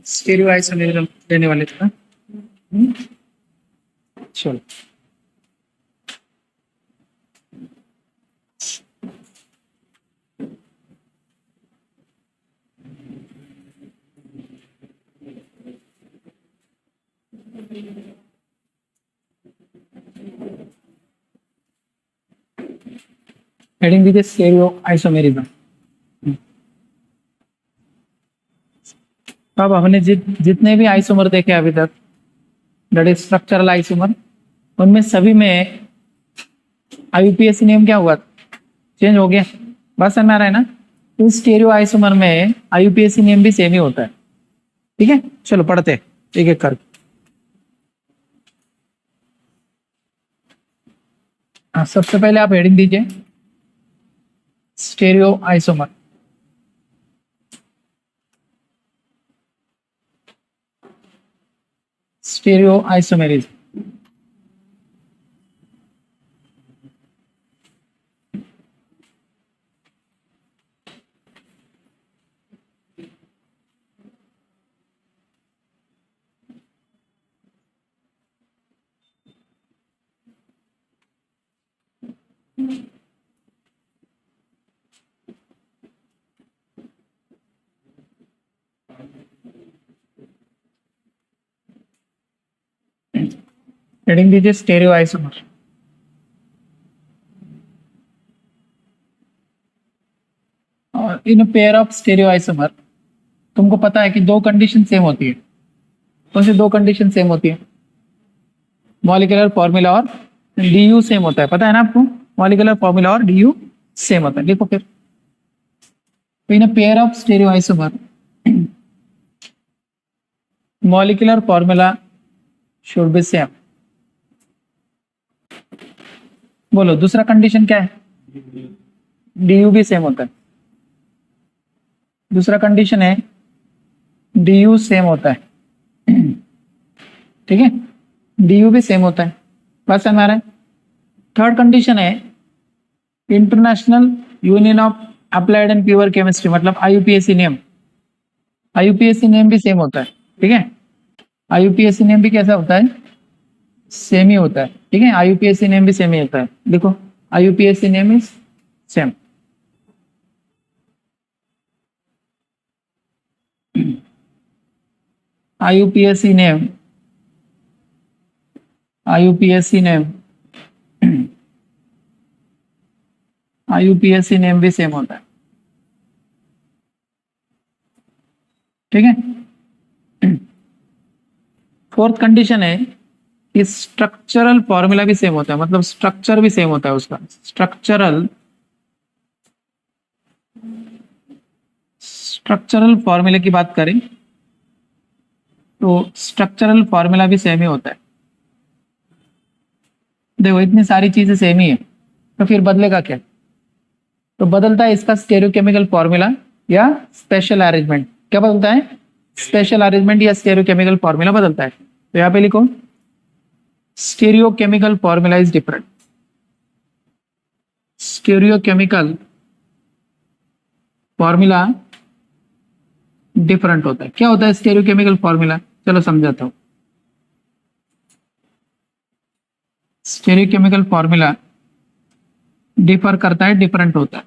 Stereo isomerism लेने वाले थे ना। चलो हेडिंग दीजिए स्टीरियो आइसोमेरिज्म। अब हमने जितने भी आइसोमर देखे अभी तक, दैट इज स्ट्रक्चरल आइसोमर, उनमें सभी में आईयूपीएसी नेम क्या हुआ, चेंज हो गया। बात समझ में आ रहा है ना। तो स्टीरियो आइसोमर में आईयूपीएसी नेम भी सेम ही होता है। ठीक है, चलो पढ़ते एक एक करके। सबसे पहले आप हेडिंग दीजिए stereo isomer. Stereo isomerism. Heading दीजिए स्टीरियो आइसोमर। और in pair of stereo isomer, तुमको पता है कि दो कंडीशन सेम होती है। कौन सी दो कंडीशन सेम होती है? मॉलिक्यूलर फॉर्मूला और डीयू सेम होता है, पता है ना आपको। मॉलिक्यूलर फॉर्मूला और डीयू सेम होता है। देखो फिर, in a pair of stereo isomer molecular formula should be same. बोलो दूसरा कंडीशन क्या है? डीयू भी सेम होता है। दूसरा कंडीशन है डीयू सेम होता है। ठीक है, डीयू भी सेम होता है। बात समझ में आ रहा है। थर्ड कंडीशन है international union of applied and pure chemistry, मतलब आईयूपीएसी नेम। आईयूपीएसी नेम भी सेम होता है। ठीक है, आईयूपीएसी नेम भी कैसा होता है? सेम ही होता है। ठीक है, आईयूपीएसी नेम भी सेम ही होता है। देखो, IUPAC name is same. IUPAC name, IUPAC name, IUPAC name भी सेम होता है। ठीक है, फोर्थ कंडीशन है कि स्ट्रक्चरल फॉर्मूला भी सेम होता है, मतलब स्ट्रक्चर भी सेम होता है उसका। स्ट्रक्चरल फॉर्मूला की बात करें तो स्ट्रक्चरल फॉर्मूला भी सेम ही होता है। देखो इतनी सारी चीजें सेम ही है, तो फिर बदलेगा क्या? तो बदलता है इसका स्टेरियोकेमिकल फॉर्मूला या स्पेशल अरेंजमेंट। क्या बदलता है? स्पेशल अरेंजमेंट या स्टेरियोकेमिकल फॉर्मूला बदलता है। तो यहाँ पे लिखो stereochemical formula is different. Stereochemical formula different होता है। क्या होता है स्टेरियोकेमिकल फॉर्मूला? चलो समझाता हूं। स्टेरियोकेमिकल फॉर्मूला डिफर करता है, डिफरेंट होता है।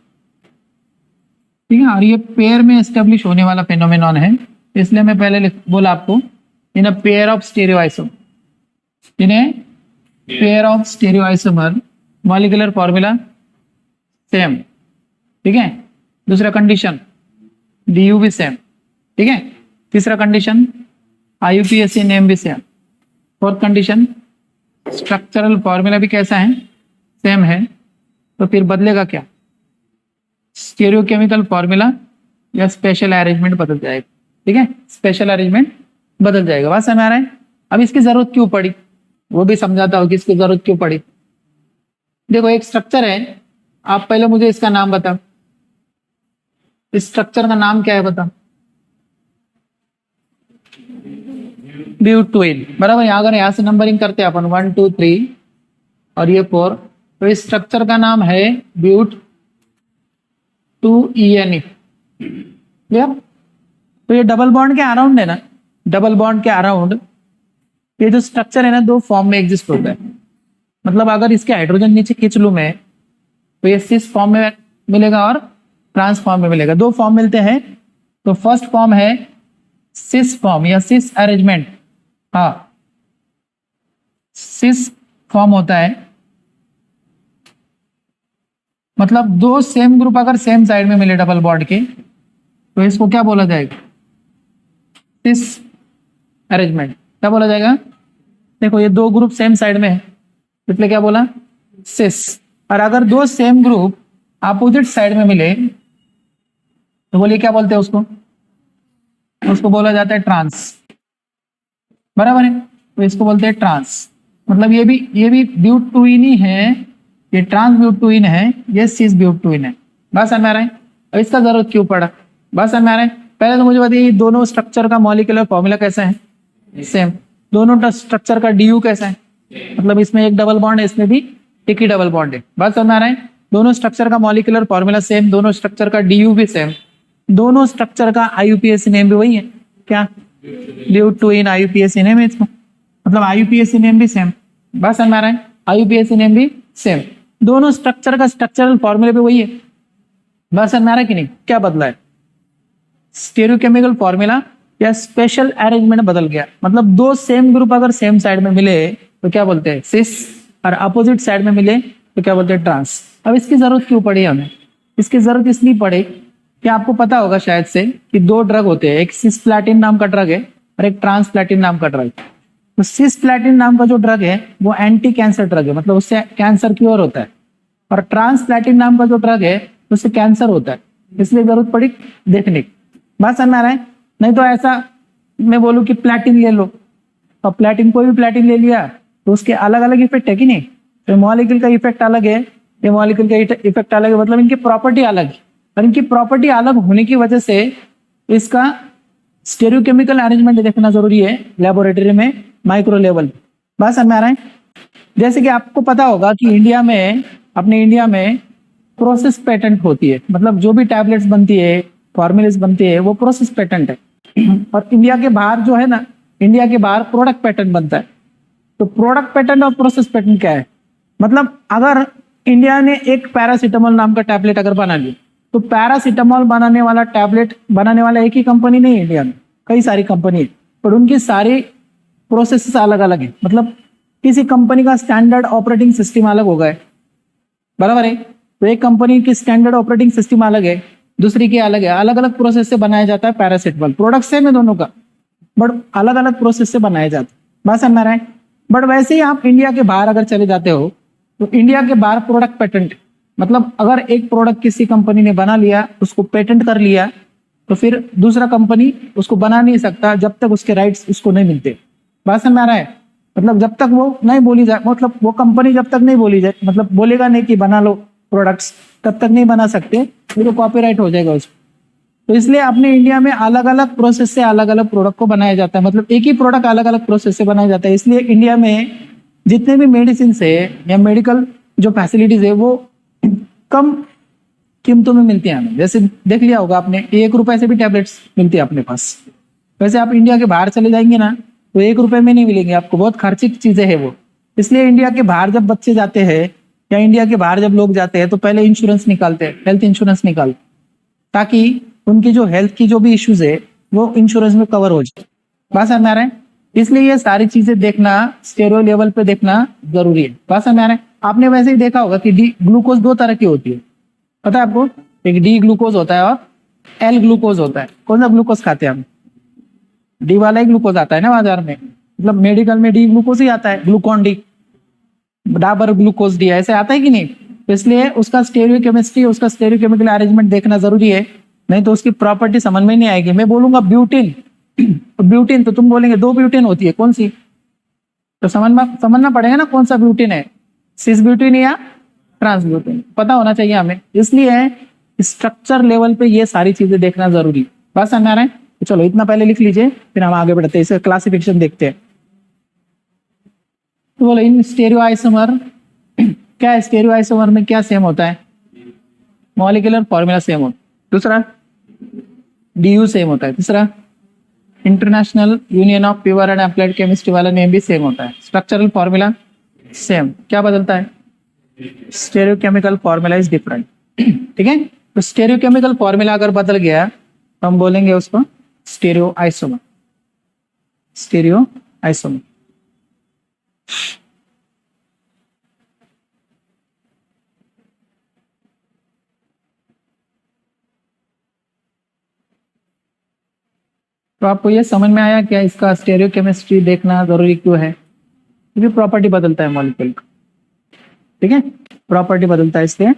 ठीक है, और ये पेयर में एस्टेब्लिश होने वाला फेनोमेनॉन है, इसलिए मैं पहले बोला आपको in a pair of stereo isomer. In a pair of stereo isomer molecular formula same. ठीक है, दूसरा कंडीशन डीयू भी सेम। ठीक है, तीसरा कंडीशन आईयूपीएसी नेम भी same. Fourth condition structural formula भी कैसा है? सेम है। तो फिर बदलेगा क्या? स्टेरियोकेमिकल फॉर्मूला या स्पेशल अरेंजमेंट बदल जाएगा। ठीक है, स्पेशल अरेंजमेंट बदल जाएगा। बात समझ आ रहा है। अब इसकी जरूरत क्यों पड़ी वो भी समझाता हूं कि इसकी जरूरत क्यों पड़ी। देखो एक स्ट्रक्चर है, आप पहले मुझे इसका नाम बताओ। इस स्ट्रक्चर का नाम क्या है बताओ? ब्यूटेन, बराबर। अगर यहाँ से नंबरिंग करते हैं अपन 1 2 3 और ये 4, तो इस स्ट्रक्चर का नाम है ब्यूट 2 ENE। क्लियर? तो ये डबल बॉन्ड के अराउंड है ना, डबल बॉन्ड के अराउंड ये जो स्ट्रक्चर है ना दो फॉर्म में एग्जिस्ट होता है। मतलब अगर इसके हाइड्रोजन नीचे खींच लूं मैं तो ये सिस फॉर्म में मिलेगा और ट्रांस फॉर्म में मिलेगा, दो फॉर्म मिलते हैं। तो फर्स्ट फॉर्म है सिस फॉर्म या सिस अरेंजमेंट। हाँ, सिस फॉर्म होता है मतलब दो सेम ग्रुप अगर सेम साइड में मिले डबल बॉन्ड के तो इसको क्या बोला जाएगा, सिस अरेंजमेंट। क्या बोला जाएगा, देखो ये दो ग्रुप सेम साइड में है इसलिए क्या बोला, सिस। और अगर दो सेम ग्रुप अपोजिट साइड में मिले तो बोलिए क्या बोलते हैं उसको, उसको बोला जाता है ट्रांस। बराबर है, तो इसको बोलते हैं ट्रांस। मतलब ये भी ब्यूटूइन ही है, ये ट्रांस ब्यूटूइन है, ये सिस ब्यूटूइन है। बात समझ में आ रहा है। और इसका जरूरत क्यों पड़ा, बात समझ में आ रहा है। पहले तो मुझे बताइए दोनों स्ट्रक्चर का मॉलिक्यूलर फॉर्मूला कैसा है, सेम। दोनों स्ट्रक्चर का डी कैसा है, मतलब इसमें एक डबल बॉन्ड है, इसमें भी एक ही डबल बॉन्ड है। बात समझ में आ रहा है। दोनों स्ट्रक्चर का मॉलिक्यूलर फॉर्मूला सेम, दोनों स्ट्रक्चर का डी भी सेम, दोनों स्ट्रक्चर का IUPAC नेम भी वही है, क्या, ब्यूटूइन IUPAC नेम है इसमें, मतलब IUPAC नेम भी सेम। बात समझ में आ रहा है, IUPAC नेम भी सेम, दोनों स्ट्रक्चर का स्ट्रक्चरल फॉर्मूला भी वही है। बात समझ में आ रहा है कि नहीं, क्या बदला है, स्टेरियोकेमिकल फॉर्मूला या स्पेशल अरेंजमेंट बदल गया। मतलब दो सेम ग्रुप अगर सेम साइड में मिले तो क्या बोलते हैं, सिस, और अपोजिट साइड में मिले तो क्या बोलते हैं, ट्रांस। अब इसकी जरूरत क्यों पड़ी हमें, इसकी जरूरत इसलिए पड़ी कि आपको पता होगा शायद से कि दो ड्रग होते हैं, एक सिस्प्लैटिन नाम का ड्रग है और एक ट्रांसप्लैटिन नाम का ड्रग है। तो सिस्प्लैटिन नाम का जो ड्रग है वो एंटी कैंसर ड्रग है, मतलब उससे कैंसर क्योर होता है, और ट्रांसप्लैटिन नाम का जो ड्रग है उससे कैंसर होता है, इसलिए जरूरत पड़ी देखने की। बात समझ में आ रहा है। नहीं तो ऐसा मैं बोलूं कि प्लैटिन ले लो, और प्लैटिन कोई भी प्लैटिन ले लिया तो उसके अलग अलग इफेक्ट है कि नहीं, तो मॉलिक्यूल का इफेक्ट अलग है, ये मॉलिक्यूल का इफेक्ट अलग है, मतलब इनकी प्रॉपर्टी अलग है। और इनकी प्रॉपर्टी अलग होने की वजह से इसका स्टेरियोकेमिकल अरेंजमेंट देखना जरूरी है लेबोरेटरी में, माइक्रो लेवल। बात समझ में आ रहा है। जैसे कि आपको पता होगा कि इंडिया में, अपने इंडिया में प्रोसेस पेटेंट होती है, मतलब जो भी टैबलेट्स बनती है, फॉर्मुलेस बनती है, वो प्रोसेस पेटेंट है। और इंडिया के बाहर जो है ना, इंडिया के बाहर प्रोडक्ट पेटेंट बनता है। तो प्रोडक्ट पेटेंट और प्रोसेस पेटेंट क्या है, मतलब अगर इंडिया ने एक पैरासीटामोल नाम का टैबलेट अगर बना लिया तो पैरासीटामोल बनाने वाला टैबलेट बनाने वाला एक ही कंपनी नहीं है इंडिया में, कई सारी कंपनी है, और उनकी सारी प्रोसेस अलग अलग है। मतलब किसी कंपनी का स्टैंडर्ड ऑपरेटिंग सिस्टम अलग होगा, बराबर है। तो एक कंपनी की स्टैंडर्ड ऑपरेटिंग सिस्टम अलग है, दूसरी की अलग है, अलग अलग प्रोसेस से बनाया जाता है पैरासीटामोल। प्रोडक्ट सेम है दोनों का, बट अलग अलग प्रोसेस से बनाया जाता है। बात समझ में आ रहा है। बट वैसे ही आप इंडिया के बाहर अगर चले जाते हो तो इंडिया के बाहर प्रोडक्ट पेटेंट, मतलब अगर एक प्रोडक्ट किसी कंपनी ने बना लिया, उसको पेटेंट कर लिया, तो फिर दूसरा कंपनी उसको बना नहीं सकता जब तक उसके राइट्स उसको नहीं मिलते। बात समझ में आ रहा है। मतलब जब तक वो नहीं बोली जाए, मतलब वो कंपनी जब तक नहीं बोली जाए, मतलब बोलेगा नहीं कि बना लो प्रोडक्ट्स, तब तक नहीं बना सकते, तो कॉपीराइट हो जाएगा उसको। तो इसलिए अपने इंडिया में अलग अलग प्रोसेस से अलग अलग प्रोडक्ट को बनाया जाता है, मतलब एक ही प्रोडक्ट अलग अलग प्रोसेस से बनाया जाता है। इसलिए इंडिया में जितने भी मेडिसिन है या मेडिकल जो फैसिलिटीज है वो कम कीमतों में मिलती है हमें। जैसे देख लिया होगा आपने, 1 रुपए से भी टैबलेट्स मिलती है अपने पास। वैसे आप इंडिया के बाहर चले जाएंगे ना तो 1 रुपए में नहीं मिलेंगे आपको, बहुत खर्चिक चीजें है वो। इसलिए इंडिया के बाहर जब बच्चे जाते हैं या इंडिया के बाहर जब लोग जाते हैं तो पहले इंश्योरेंस निकालते हैं, हेल्थ इंश्योरेंस निकालते, ताकि उनकी जो हेल्थ की जो भी इश्यूज है वो इंश्योरेंस में कवर हो जाए। बात समझ में आ रहा है। इसलिए ये सारी चीजें देखना, स्टेरियो लेवल पे देखना जरूरी है। बात समझ में आ रहा है। आपने वैसे ही देखा होगा कि डी ग्लूकोज 2 तरह की होती है, पता है आपको, एक डी ग्लूकोज होता है और एल ग्लूकोज होता है। कौन सा ग्लूकोज खाते हैं हम, डी वाला ही ग्लूकोज आता है ना बाजार में, मतलब मेडिकल में डी ग्लूकोज ही आता है, Glucon D, Dabur glucose D, ऐसे आता है कि नहीं। तो इसलिए उसका स्टेरियो केमिस्ट्री, उसका स्टेरियो केमिकल अरेंजमेंट देखना जरूरी है, नहीं तो उसकी प्रॉपर्टी समझ में नहीं आएगी। मैं बोलूंगा ब्यूटिन, ब्यूटिन तो तुम बोलेंगे 2 ब्यूटिन होती है, कौन सी, तो समझना पड़ेगा ना कौन सा ब्यूटिन है, सिस ब्यूटिन या ट्रांस ब्यूटिन, पता होना चाहिए हमें। इसलिए स्ट्रक्चर लेवल पे ये सारी चीजें देखना जरूरी है। बात समझ आ रहा है। तो चलो इतना पहले लिख लीजिए, फिर हम आगे बढ़ते हैं, इसे क्लासिफिकेशन देखते हैं। तो बोलो इन स्टेरियो आइसोमर, क्या है स्टेरियो आइसोमर में क्या सेम होता है, मॉलिक्यूलर फॉर्मूला सेम होता है, दूसरा डी सेम होता है, तीसरा international union of pure and applied chemistry वाला नेम भी सेम होता है, स्ट्रक्चरल फॉर्मूला सेम, क्या बदलता है, स्टेरियोकेमिकल फॉर्मूला इज डिफरेंट। ठीक है, तो स्टेरियोकेमिकल फॉर्मूला अगर बदल गया तो हम बोलेंगे उसको स्टेरियो आइसोमर, स्टेरियो आइसोमर। तो आपको ये समझ में आया क्या इसका स्टेरियोकेमिस्ट्री देखना जरूरी क्यों है, क्योंकि प्रॉपर्टी बदलता है मॉलिक्यूल का। ठीक है, प्रॉपर्टी बदलता है इसलिए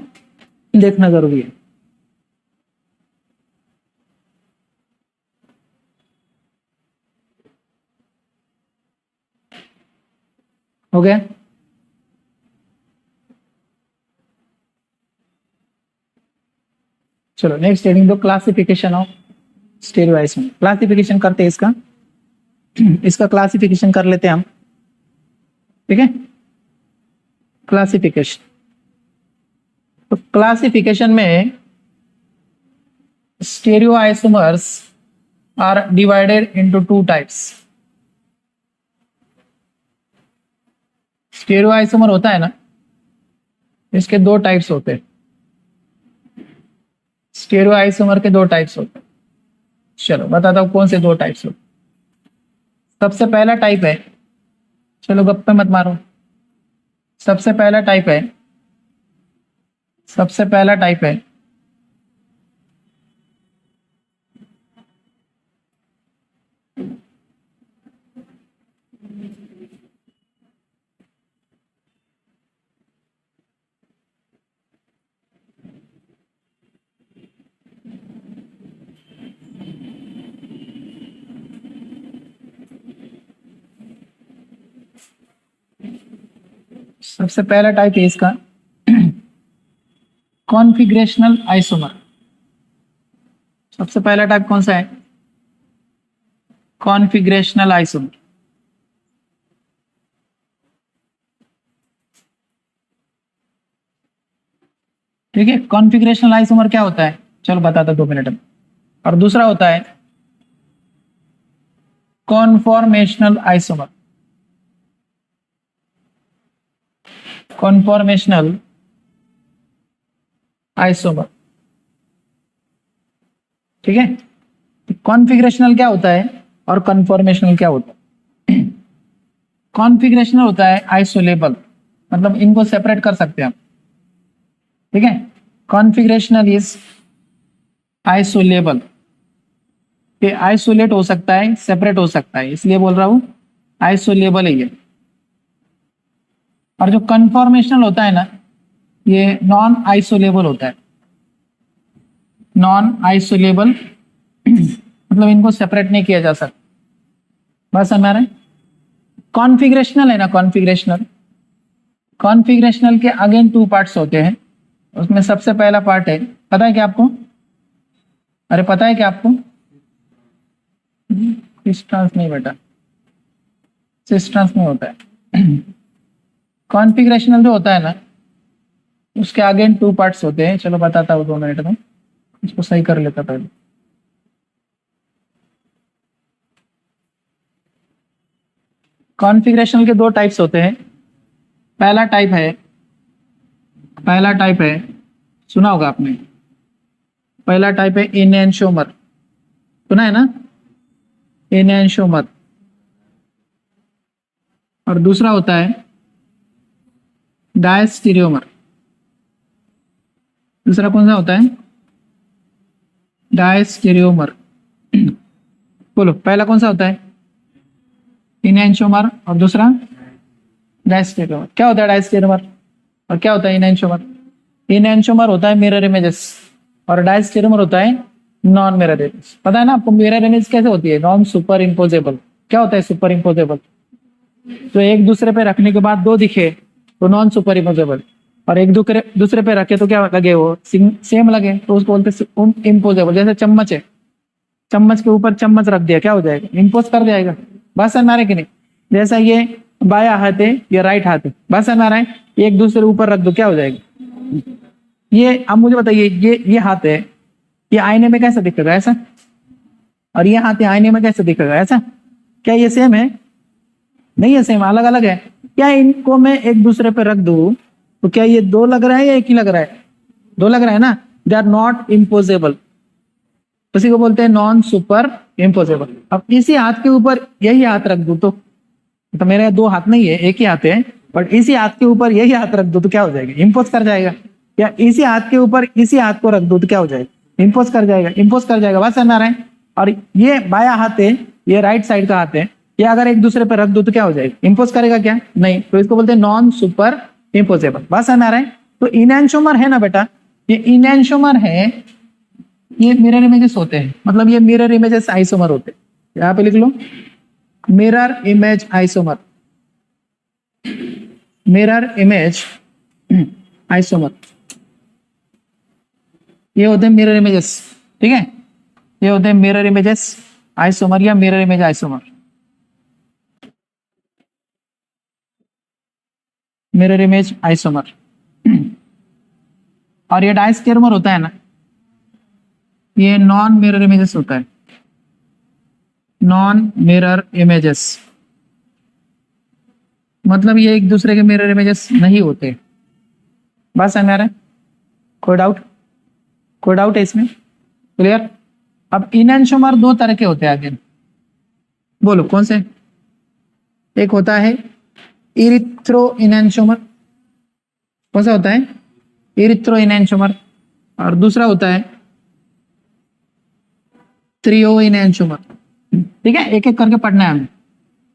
देखना जरूरी है। हो गया, चलो नेक्स्ट हेडिंग दो, classification of stereo isomer. Classification करते हैं इसका, इसका क्लासिफिकेशन कर लेते हैं हम। ठीक है, क्लासिफिकेशन, तो क्लासिफिकेशन में stereo isomers are divided into two types. Stereo isomer होता है ना, इसके दो टाइप्स होते हैं, स्टेरियो आइसोमर के दो टाइप्स होते हैं। चलो बताता हूं कौन से दो टाइप्स होते। सबसे पहला टाइप है, चलो गप्पे मत मारो, सबसे पहला टाइप है, सबसे पहला टाइप है सबसे पहला टाइप है इसका कॉन्फिगरेशनल आइसोमर। सबसे पहला टाइप कौन सा है, कॉन्फिगरेशनल आइसोमर। ठीक है, कॉन्फिगरेशनल आइसोमर क्या होता है, चलो बताता 2 मिनट में। और दूसरा होता है कॉन्फॉर्मेशनल आइसोमर, कॉन्फॉर्मेशनल आइसोमर। ठीक है, कॉन्फिगरेशनल क्या होता है और कन्फॉर्मेशनल क्या होता है। कॉन्फिगरेशनल होता है आइसोलेबल, मतलब इनको सेपरेट कर सकते हैं हम। ठीक है, कॉन्फिगरेशनल इज आइसोलेबल, ये आइसोलेट हो सकता है, सेपरेट हो सकता है, इसलिए बोल रहा हूं आइसोलेबल है ये। और जो कन्फॉर्मेशनल होता है ना, ये नॉन आइसोलेबल होता है, नॉन आइसोलेबल मतलब इनको सेपरेट नहीं किया जा सकता। बस हमारे कॉन्फिगरेशनल है ना, कॉन्फिगरेशनल, कॉन्फिगरेशनल के अगेन 2 पार्ट्स होते हैं। उसमें सबसे पहला पार्ट है, पता है क्या आपको, अरे पता है क्या आपको, सिस्ट्रांस नहीं बेटा, सिस्ट्रांस नहीं होता है। कॉन्फिगरेशनल जो होता है ना, उसके अगेन 2 पार्ट्स होते हैं। चलो बताता हूँ 2 मिनट में, इसको सही कर लेता पहले। कॉन्फिगरेशनल के 2 टाइप्स होते हैं। पहला टाइप है, पहला टाइप है, सुना होगा आपने, पहला टाइप है इनैनशोमर, सुना है ना, इनैनशोमर। और दूसरा होता है डायस्टेरियोमर। दूसरा कौन सा होता है, डायस्टेरियोमर। बोलो पहला कौन सा होता है, इनैनशोमर, और दूसरा डायस्टेरियोमर। क्या होता है डायस्टेरियोमर और क्या होता है इनैनशोमर। इनैनशोमर होता है मिरर इमेजेस और डायस्टेरियोमर होता है नॉन मिरर इमेज। पता है ना आपको मिरर इमेज कैसे होती है, नॉन सुपर इम्पोजेबल। क्या होता है सुपर इम्पोजेबल, तो एक दूसरे पे रखने के बाद 2 दिखे तो नॉन सुपर इम्पोजेबल, और एक दूसरे पे रखे तो क्या लगे, वो सेम लगे, तो उसको बोलते इम्पोजेबल। जैसे चम्मच है, चम्मच के ऊपर चम्मच रख दिया, क्या हो जाएगा, इम्पोज कर जाएगा। बात समझ आ रहा है कि नहीं, जैसा ये बाया हाथ है, ये राइट हाथ है, बात समझ आ रहा है, एक दूसरे ऊपर रख दो क्या हो जाएगा। ये अब मुझे बताइए, ये हाथ है, ये आईने में कैसा दिखेगा, ऐसा, और ये हाथ आईने में कैसे दिखेगा ऐसा? क्या ये सेम है? नहीं है सेम, अलग अलग है। क्या इनको मैं एक दूसरे पे रख दूं तो क्या ये दो लग रहा है या एक ही लग रहा है? दो लग रहा है ना। दे आर नॉट इम्पोजेबल, उसी को बोलते हैं नॉन सुपर इम्पोजेबल। अब इसी हाथ के ऊपर यही हाथ रख दूं तो मेरे दो हाथ नहीं है, एक ही हाथ है, बट इसी हाथ के ऊपर यही हाथ रख दो तो क्या हो जाएगा? इम्पोज कर जाएगा। या इसी हाथ के ऊपर इसी हाथ को रख दो तो क्या हो जाएगा? इम्पोज कर जाएगा। इम्पोज कर जाएगा, बात समझ में आ रहा है? और ये बाया हाथ है, ये राइट साइड का हाथ है, ये अगर एक दूसरे पर रख दो तो क्या हो जाएगा? इम्पोज करेगा क्या? नहीं। तो इसको बोलते हैं नॉन सुपर इम्पोजेबल। बात समझ में आ रहा है? तो इनैंशोमर है ना बेटा, ये इनैंशोमर है, ये मिरर इमेजेस होते हैं, मतलब ये मिरर इमेजेस आइसोमर होते हैं। यहाँ पे लिख लो mirror image isomer, mirror image isomer, ये होते हैं मिरर इमेजेस। ठीक है, ये होते हैं मिरर इमेजेस आइसोमर या mirror image isomer, mirror image isomer. और ये डायस्टेरोमर होता है ना, ये नॉन मिरर इमेजेस होता है, नॉन मिरर इमेजेस, मतलब ये एक दूसरे के मिरर इमेजेस नहीं होते। बात समझ में आ रहा है? कोई डाउट? कोई डाउट है इसमें? क्लियर? अब इनैंशोमर दो तरह के होते हैं आगे, बोलो कौन से? एक होता है इरिथ्रो इनैंशोमर, कौन सा होता है? इरिथ्रो इनैंशोमर। और दूसरा होता है थ्रियो इनैंशोमर। ठीक है, एक एक करके पढ़ना है हमें।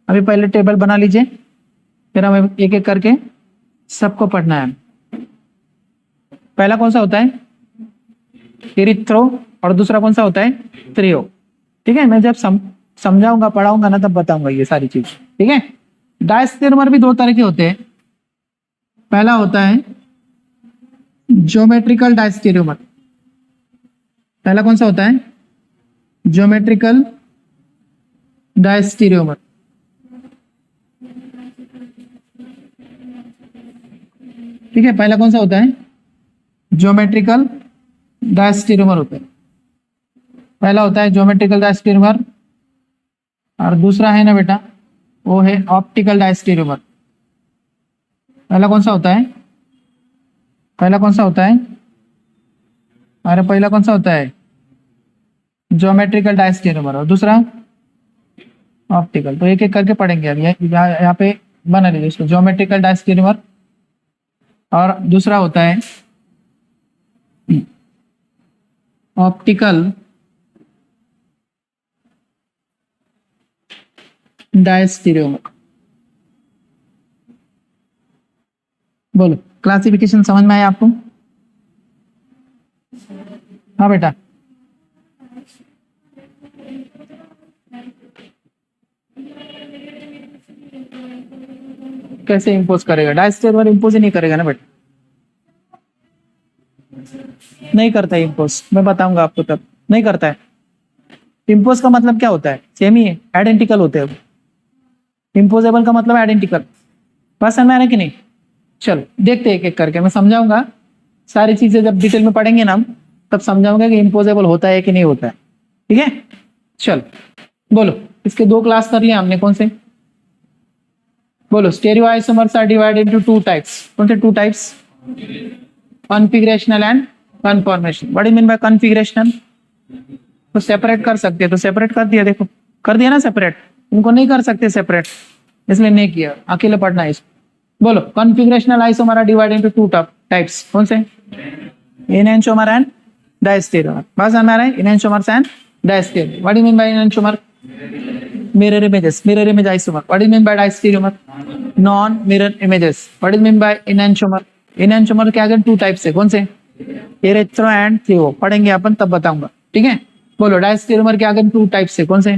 अभी पहले टेबल बना लीजिए, फिर हमें एक एक करके सबको पढ़ना है। पहला कौन सा होता है? इरिथ्रो, और दूसरा कौन सा होता है? थ्रियो। ठीक है, मैं जब समझाऊंगा पढ़ाऊंगा ना तब बताऊंगा ये सारी चीज। ठीक है, डायस्टेरोमर भी दो तरह के होते हैं। पहला होता है ज्योमेट्रिकल डायस्टेरोमर। पहला कौन सा होता है? ज्योमेट्रिकल डायस्टेरोमर। ठीक है, पहला कौन सा होता है? ज्योमेट्रिकल डायस्टेरोमर होता है। पहला होता है ज्योमेट्रिकल डायस्टेरोमर, और दूसरा है ना बेटा, वो है ऑप्टिकल डायस्टेरोमर। पहला कौन सा होता है? पहला कौन सा होता है? अरे पहला कौन सा होता है? ज्योमेट्रिकल डायस्टेरोमर, और दूसरा ऑप्टिकल। तो एक एक करके पढ़ेंगे अब। यहाँ पे बना लीजिए इसको, ज्योमेट्रिकल डायस्टेरोमर और दूसरा होता है ऑप्टिकल डायस्टेरोमर। बोलो क्लासिफिकेशन समझ में आया आपको? हाँ बेटा, कैसे इंपोज करेगा? डायस्टेरोमर इंपोज ही नहीं करेगा ना बेटा, नहीं करता है इंपोज, मैं बताऊंगा आपको तब। नहीं करता है। इंपोज का मतलब क्या होता है? सेम ही है, आइडेंटिकल होते हैं। इम्पोजेबल का मतलब आइडेंटिकल। बात समझ में आ रहा है कि नहीं? चलो देखते हैं एक एक करके, मैं समझाऊंगा सारी चीजें। जब डिटेल में पढ़ेंगे ना हम, तब समझाऊंगा कि इम्पोजेबल होता है कि नहीं होता है। ठीक है, चलो बोलो। इसके दो क्लास कर लिया हमने, कौन से? बोलो stereo isomers are divided into two types. कौन से two types? Configurational and conformation. What is mean by configurational? तो सेपरेट कर सकते हैं, तो सेपरेट कर दिया, देखो कर दिया ना सेपरेट। इनको नहीं कर सकते सेपरेट, इसलिए नहीं किया, अकेले पढ़ना है इसको। बोलो configurational isomer are divided into two types. कौन से? enantiomer and diastereomer. बात समझ में आ रहा है? enantiomers and diastereomer. What do you mean by enantiomer? Mirror images, mirror image isomer. What do you mean by diastereomer? Non mirror images. What do you mean by enantiomer? enantiomer के आगे two types है, कौन से? इरेथ्रो and threo. पढ़ेंगे अपन तब बताऊंगा। ठीक है, बोलो डायस्टेरोमर के आगे टू टाइप्स है, कौन से?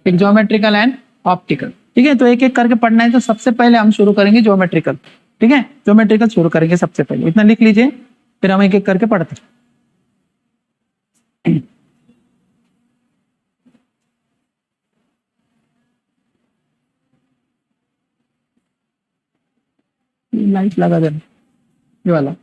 एक ज्योमेट्रिकल एंड ऑप्टिकल। ठीक है, तो एक एक करके पढ़ना है। तो सबसे पहले हम शुरू करेंगे ज्योमेट्रिकल। ठीक है, ज्योमेट्रिकल शुरू करेंगे सबसे पहले, इतना लिख लीजिए, फिर हम एक एक करके पढ़ते हैं। लाइट लगा देना, ये वाला।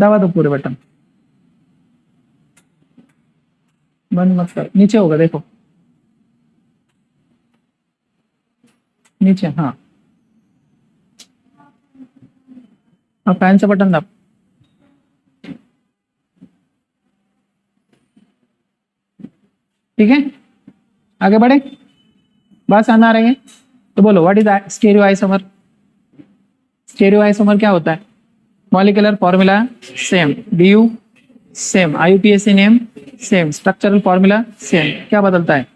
दबा दो पूरे बटन, बंद मत कर, नीचे होगा देखो, नीचे, हाँ, अब फैन से बटन दब। ठीक है, आगे बढ़े, बात समझ आ रही है? तो बोलो what is stereo isomer? Stereo isomer क्या होता है? Molecular formula same, DU same, IUPAC name same, structural formula same, क्या बदलता है?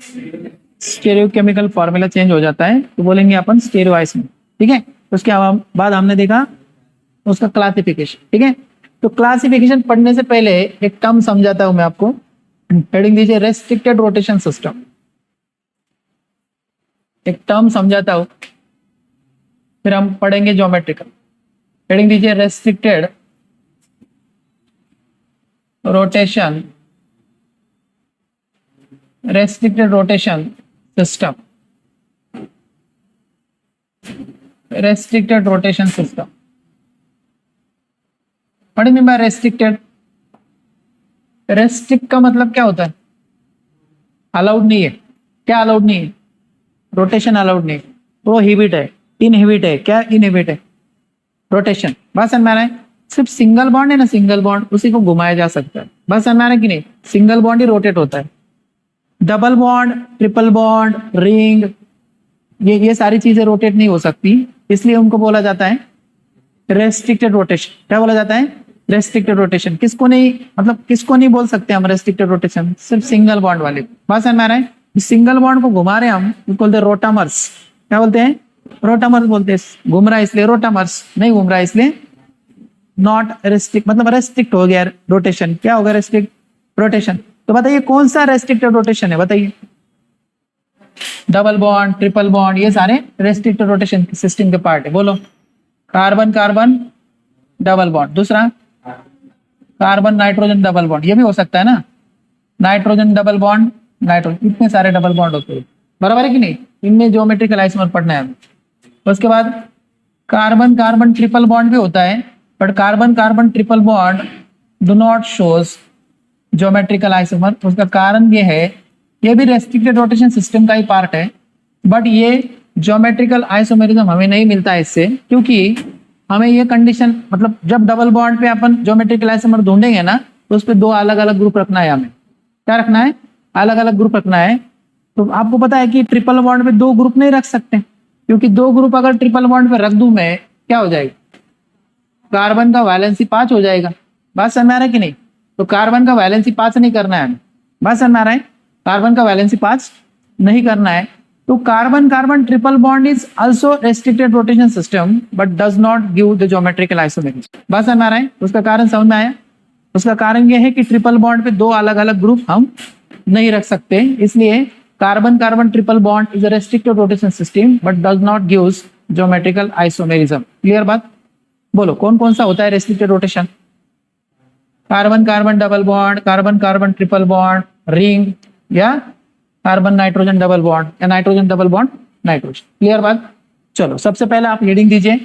स्टीरियो केमिकल फॉर्मूला चेंज हो जाता है, तो बोलेंगे अपन स्टीरियो आइसोमर। ठीक है, उसके बाद हमने देखा उसका क्लासिफिकेशन। ठीक है, तो क्लासिफिकेशन पढ़ने से पहले एक टर्म समझाता हूं मैं आपको, हेडिंग दीजिए रेस्ट्रिक्टेड रोटेशन सिस्टम। एक टर्म समझाता हूं, फिर हम पढ़ेंगे ज्योमेट्रिकल। हेडिंग दीजिए restricted rotation, restricted rotation system, restricted rotation system. पढ़ेंगे मैं रेस्ट्रिक्टेड। रेस्ट्रिक्ट का मतलब क्या होता है? अलाउड नहीं है। क्या अलाउड नहीं है? रोटेशन अलाउड नहीं, प्रोहिबिट है, इनहिबिट है। क्या इनहिबिट है? रोटेशन। बात समझ में आ रहा है? सिर्फ सिंगल बॉन्ड है ना, सिंगल बॉन्ड, उसी को घुमाया जा सकता है। बात समझ में आ रहा है कि नहीं? सिंगल बॉन्ड ही रोटेट होता है। Double bond, triple bond, ring, ये सारी चीजें रोटेट नहीं हो सकती, इसलिए उनको बोला जाता है रेस्ट्रिक्टेड रोटेशन। क्या बोला जाता है? Restricted rotation. किसको नहीं, मतलब किसको नहीं बोल सकते हम रेस्ट्रिक्टेड रोटेशन? सिर्फ सिंगल बॉन्ड वाले। बात समझ में आ रहा है? सिंगल बॉन्ड को घुमा रहे हैं हम, उसको बोलते हैं रोटामर्स। क्या बोलते हैं? रोटामर्स बोलते हैं। घूम रहा है इसलिए रोटामर्स, नहीं घूम रहा है इसलिए नॉट रेस्ट्रिक्ट, मतलब रेस्ट्रिक्ट हो गया रोटेशन। क्या होगा? Restrict rotation. तो बताइए कौन सा रेस्ट्रिक्टेड रोटेशन है? बताइए। डबल बॉन्ड, ट्रिपल बॉन्ड, ये सारे रेस्ट्रिक्टेड रोटेशन सिस्टम के पार्ट है। बोलो। कार्बन कार्बन डबल बॉन्ड, दूसरा कार्बन नाइट्रोजन डबल बॉन्ड, ये भी हो सकता है ना, नाइट्रोजन डबल बॉन्ड नाइट्रोजन, इतने सारे डबल बॉन्ड होते हैं। बराबर है कि नहीं? इनमें ज्योमेट्रिकल आइसोमर पढ़ना है। उसके बाद कार्बन कार्बन ट्रिपल बॉन्ड भी होता है, but carbon carbon triple bond do not shows geometrical isomer. उसका कारण ये है, ये भी रेस्ट्रिक्टेड रोटेशन सिस्टम का ही पार्ट है, बट ये ज्योमेट्रिकल आइसोमेरिज्म हमें नहीं मिलता है इससे, क्योंकि हमें ये कंडीशन, मतलब जब डबल बॉन्ड पे अपन ज्योमेट्रिकल आइसोमर ढूंढेंगे ना, तो उस पर दो अलग अलग ग्रुप रखना है हमें। क्या रखना है? अलग अलग ग्रुप रखना है। तो आपको पता है कि ट्रिपल बॉन्ड पे दो ग्रुप नहीं रख सकते, क्योंकि दो ग्रुप अगर ट्रिपल बॉन्ड पे रख दूं मैं, क्या हो जाएगा? कार्बन का वैलेंसी 5 हो जाएगा। बात समझ में आ रहा है कि नहीं? तो कार्बन का वैलेंसी 5 नहीं करना है हमें। बात समझ में आ रहा है? कार्बन का वैलेंसी 5 नहीं करना है। तो carbon carbon triple bond is also restricted rotation system but does not give the geometrical isomerism. बात समझ में आ रहा है? उसका कारण समझ में आया? उसका कारण यह है कि ट्रिपल बॉन्ड पे दो अलग अलग ग्रुप हम नहीं रख सकते, इसलिए carbon carbon triple bond is a restricted rotation system but does not gives geometrical isomerism. Clear बात? बोलो कौन कौन सा होता है restricted rotation? Carbon carbon double bond, carbon carbon triple bond, ring, या कार्बन नाइट्रोजन डबल बॉन्ड, या nitrogen double bond nitrogen. Clear बात? चलो सबसे पहले आप हेडिंग दीजिए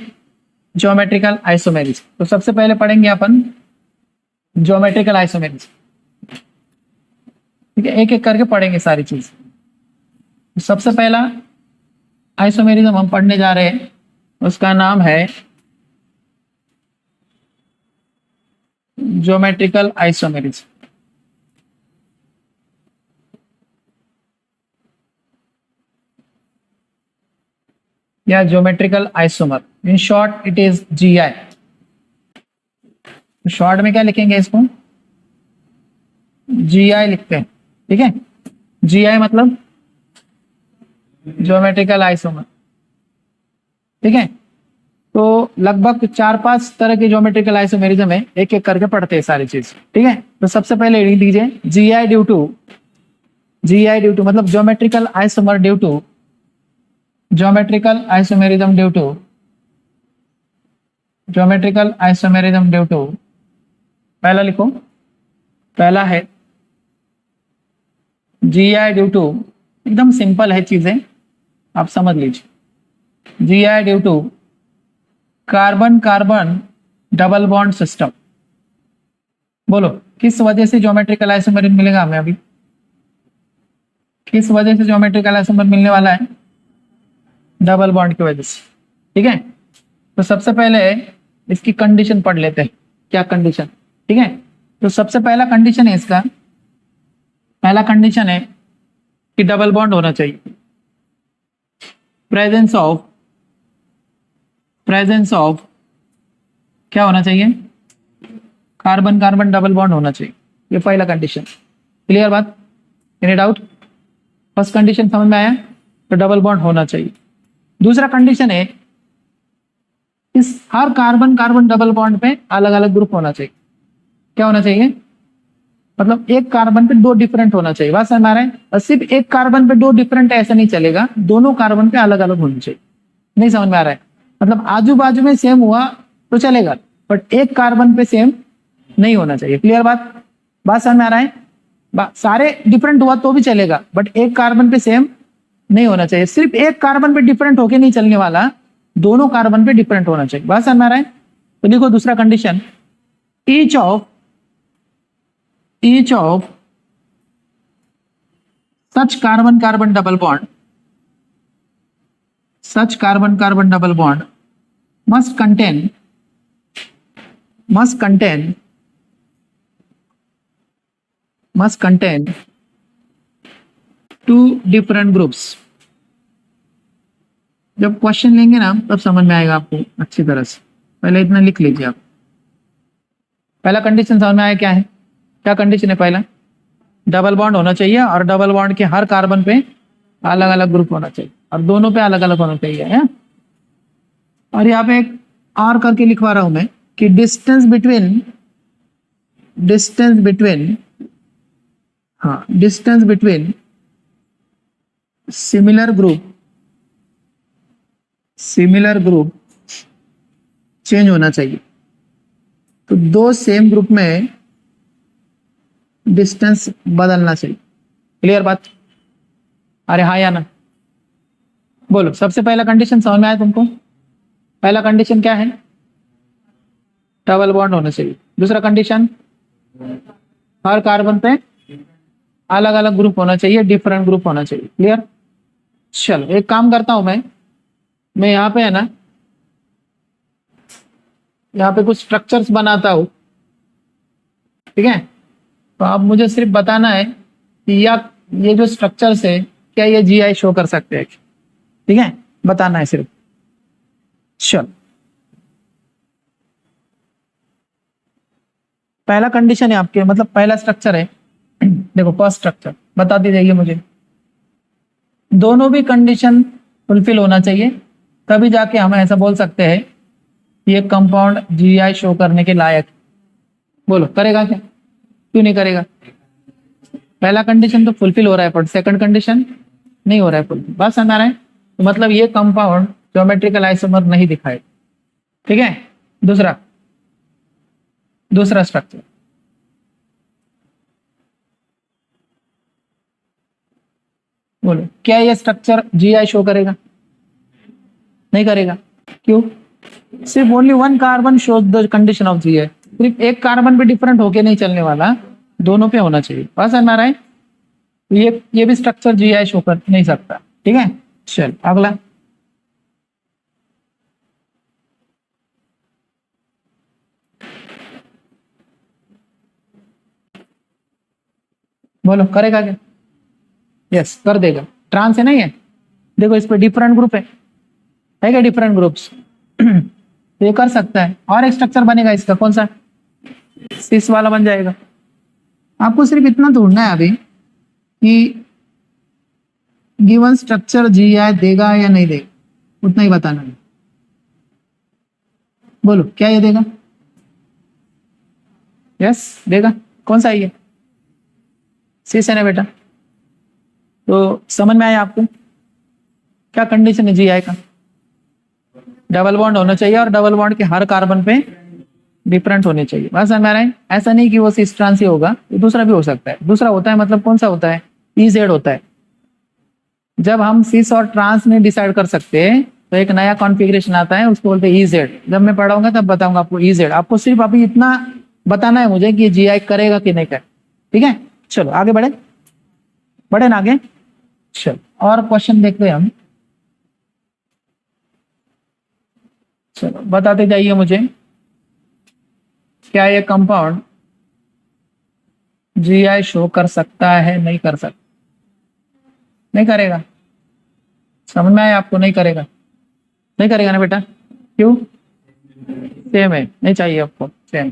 ज्योमेट्रिकल आइसोमेरिज्म। तो सबसे पहले पढ़ेंगे अपन ज्योमेट्रिकल आइसोमेरिज्म। ठीक है, एक एक करके पढ़ेंगे सारी चीज। सबसे पहला आइसोमेरिज्म हम पढ़ने जा रहे हैं, उसका नाम है ज्योमेट्रिकल आइसोमेरिज्म। या geometrical isomer, in short it is GI। Short में क्या लिखेंगे इसको? GI लिखते हैं। ठीक है, GI मतलब ज्योमेट्रिकल आइसोमर। ठीक है, तो लगभग 4-5 तरह के ज्योमेट्रिकल आइसोमेरिज्म है, एक एक करके पढ़ते हैं सारी चीज। ठीक है, तो सबसे पहले लिख दीजिए GI due to, GI due to मतलब geometrical isomer due to, geometrical isomerism due to, geometrical isomerism due to. पहला लिखो, पहला है GI ड्यू टू, एकदम सिंपल है चीजें, आप समझ लीजिए। GI due to carbon carbon double bond system. बोलो किस वजह से ज्योमेट्रिकल आइसोमर मिलेगा हमें अभी, किस वजह से ज्योमेट्रिकल आइसोमर मिलने वाला है, डबल बॉन्ड की वजह से। ठीक है, तो सबसे पहले इसकी कंडीशन पढ़ लेते हैं, क्या कंडीशन। ठीक है, तो सबसे पहला कंडीशन है इसका, पहला कंडीशन है कि डबल बॉन्ड होना चाहिए, प्रेजेंस ऑफ क्या होना चाहिए, कार्बन कार्बन डबल बॉन्ड होना चाहिए, ये पहला कंडीशन। क्लियर बात, एनी डाउट? फर्स्ट कंडीशन समझ में आया, तो डबल बॉन्ड होना चाहिए। दूसरा कंडीशन है इस हर कार्बन कार्बन डबल बॉन्ड पे अलग अलग ग्रुप होना चाहिए। क्या होना चाहिए, मतलब एक कार्बन पे दो डिफरेंट होना चाहिए, बात समझ में आ रहा है? और सिर्फ एक कार्बन पे दो डिफरेंट ऐसा नहीं चलेगा, दोनों कार्बन पे अलग अलग होनी चाहिए। नहीं समझ में आ रहा है? मतलब आजू बाजू में सेम हुआ तो चलेगा, बट एक कार्बन पे सेम नहीं होना चाहिए। क्लियर बात, बात समझ में आ रहा है? सारे डिफरेंट हुआ तो भी चलेगा, बट एक कार्बन पे सेम नहीं होना चाहिए। सिर्फ एक कार्बन पे डिफरेंट होके नहीं चलने वाला, दोनों कार्बन पे डिफरेंट होना चाहिए। बात समझ में आ रहा है? तो लिखो दूसरा condition, each of such carbon carbon double bond, such carbon carbon double bond must contain two different groups। जब क्वेश्चन लेंगे ना तब समझ में आएगा आपको अच्छी तरह से, पहले इतना लिख लीजिए आप। पहला कंडीशन समझ में आया क्या है, क्या कंडीशन है पहला, डबल बॉन्ड होना चाहिए और डबल बॉन्ड के हर कार्बन पे अलग अलग ग्रुप होना चाहिए और दोनों पे अलग अलग होना चाहिए है? और यहाँ पे एक आर करके लिखवा रहा हूं मैं कि distance between similar group change होना चाहिए। तो दो सेम ग्रुप में डिस्टेंस बदलना चाहिए। क्लियर बात? अरे हाँ या ना, बोलो। सबसे पहला कंडीशन समझ में आया तुमको? पहला कंडीशन क्या है, डबल बॉन्ड होना चाहिए। दूसरा कंडीशन, हर कार्बन पे अलग अलग ग्रुप होना चाहिए, डिफरेंट ग्रुप होना चाहिए। क्लियर? चलो एक काम करता हूं मैं यहाँ पे है ना, यहाँ पे कुछ स्ट्रक्चर्स बनाता हूं। ठीक है, तो आप मुझे सिर्फ बताना है कि ये जो स्ट्रक्चर्स है क्या ये जीआई शो कर सकते हैं? ठीक है, बताना है सिर्फ। चलो पहला कंडीशन है आपके, मतलब पहला स्ट्रक्चर है देखो, फर्स्ट स्ट्रक्चर बता दीजिए मुझे। दोनों भी कंडीशन फुलफिल होना चाहिए, तभी जाके हम ऐसा बोल सकते हैं ये कंपाउंड जीआई शो करने के लायक। बोलो करेगा क्या, क्यों नहीं करेगा? पहला कंडीशन तो फुलफिल हो रहा है पर सेकंड कंडीशन नहीं हो रहा है फुलफिल। बात समझ आ रहा है? तो मतलब ये कंपाउंड ज्योमेट्रिकल आइसोमर नहीं दिखाए। ठीक है, दूसरा स्ट्रक्चर, बोलो क्या ये स्ट्रक्चर जीआई शो करेगा? नहीं करेगा, क्यों? सिर्फ only one carbon shows the condition of GI. सिर्फ एक कार्बन पे डिफरेंट होके नहीं चलने वाला, दोनों पे होना चाहिए। बात समझ में आ रहा है? ये भी स्ट्रक्चर जीआई शो कर नहीं सकता। ठीक है, चल अगला। बोलो करेगा क्या? यस कर देगा, ट्रांस है ना ये, देखो इस पे डिफरेंट ग्रुप है क्या, डिफरेंट ग्रुप्स तो ये कर सकता है। और एक स्ट्रक्चर बनेगा इसका, कौन सा? सिस वाला बन जाएगा। आपको सिर्फ इतना ढूंढना है अभी कि गिवन स्ट्रक्चर जीआई देगा या नहीं देगा, उतना ही बताना है। बोलो क्या ये देगा? यस देगा। कौन सा है ये? सिस है ना बेटा। तो समझ में आया आपको क्या कंडीशन है जीआई का? डबल बॉन्ड होना चाहिए और डबल बॉन्ड के हर कार्बन पे डिफरेंट होने चाहिए। बस समझ में आ रहा है? ऐसा नहीं कि वो सिस ट्रांस ही होगा, दूसरा भी हो सकता है। दूसरा होता है मतलब कौन सा होता है? EZ होता है। जब हम सिस और ट्रांस नहीं डिसाइड कर सकते तो एक नया कॉन्फ़िगरेशन आता है, उसको बोलते हैं EZ। जब मैं पढ़ाऊंगा तब बताऊंगा आपको EZ। आपको सिर्फ अभी इतना बताना है मुझे कि जीआई करेगा कि नहीं करेगा। ठीक है, चलो आगे बढ़े, बढ़े ना आगे। चलो और क्वेश्चन देखते हैं हम। चलो बताते जाइए मुझे, क्या ये कंपाउंड जीआई शो कर सकता है, नहीं कर सकता? नहीं करेगा। समझ में आया आपको? नहीं करेगा, नहीं करेगा ना बेटा? क्यों? सेम है, नहीं चाहिए आपको सेम।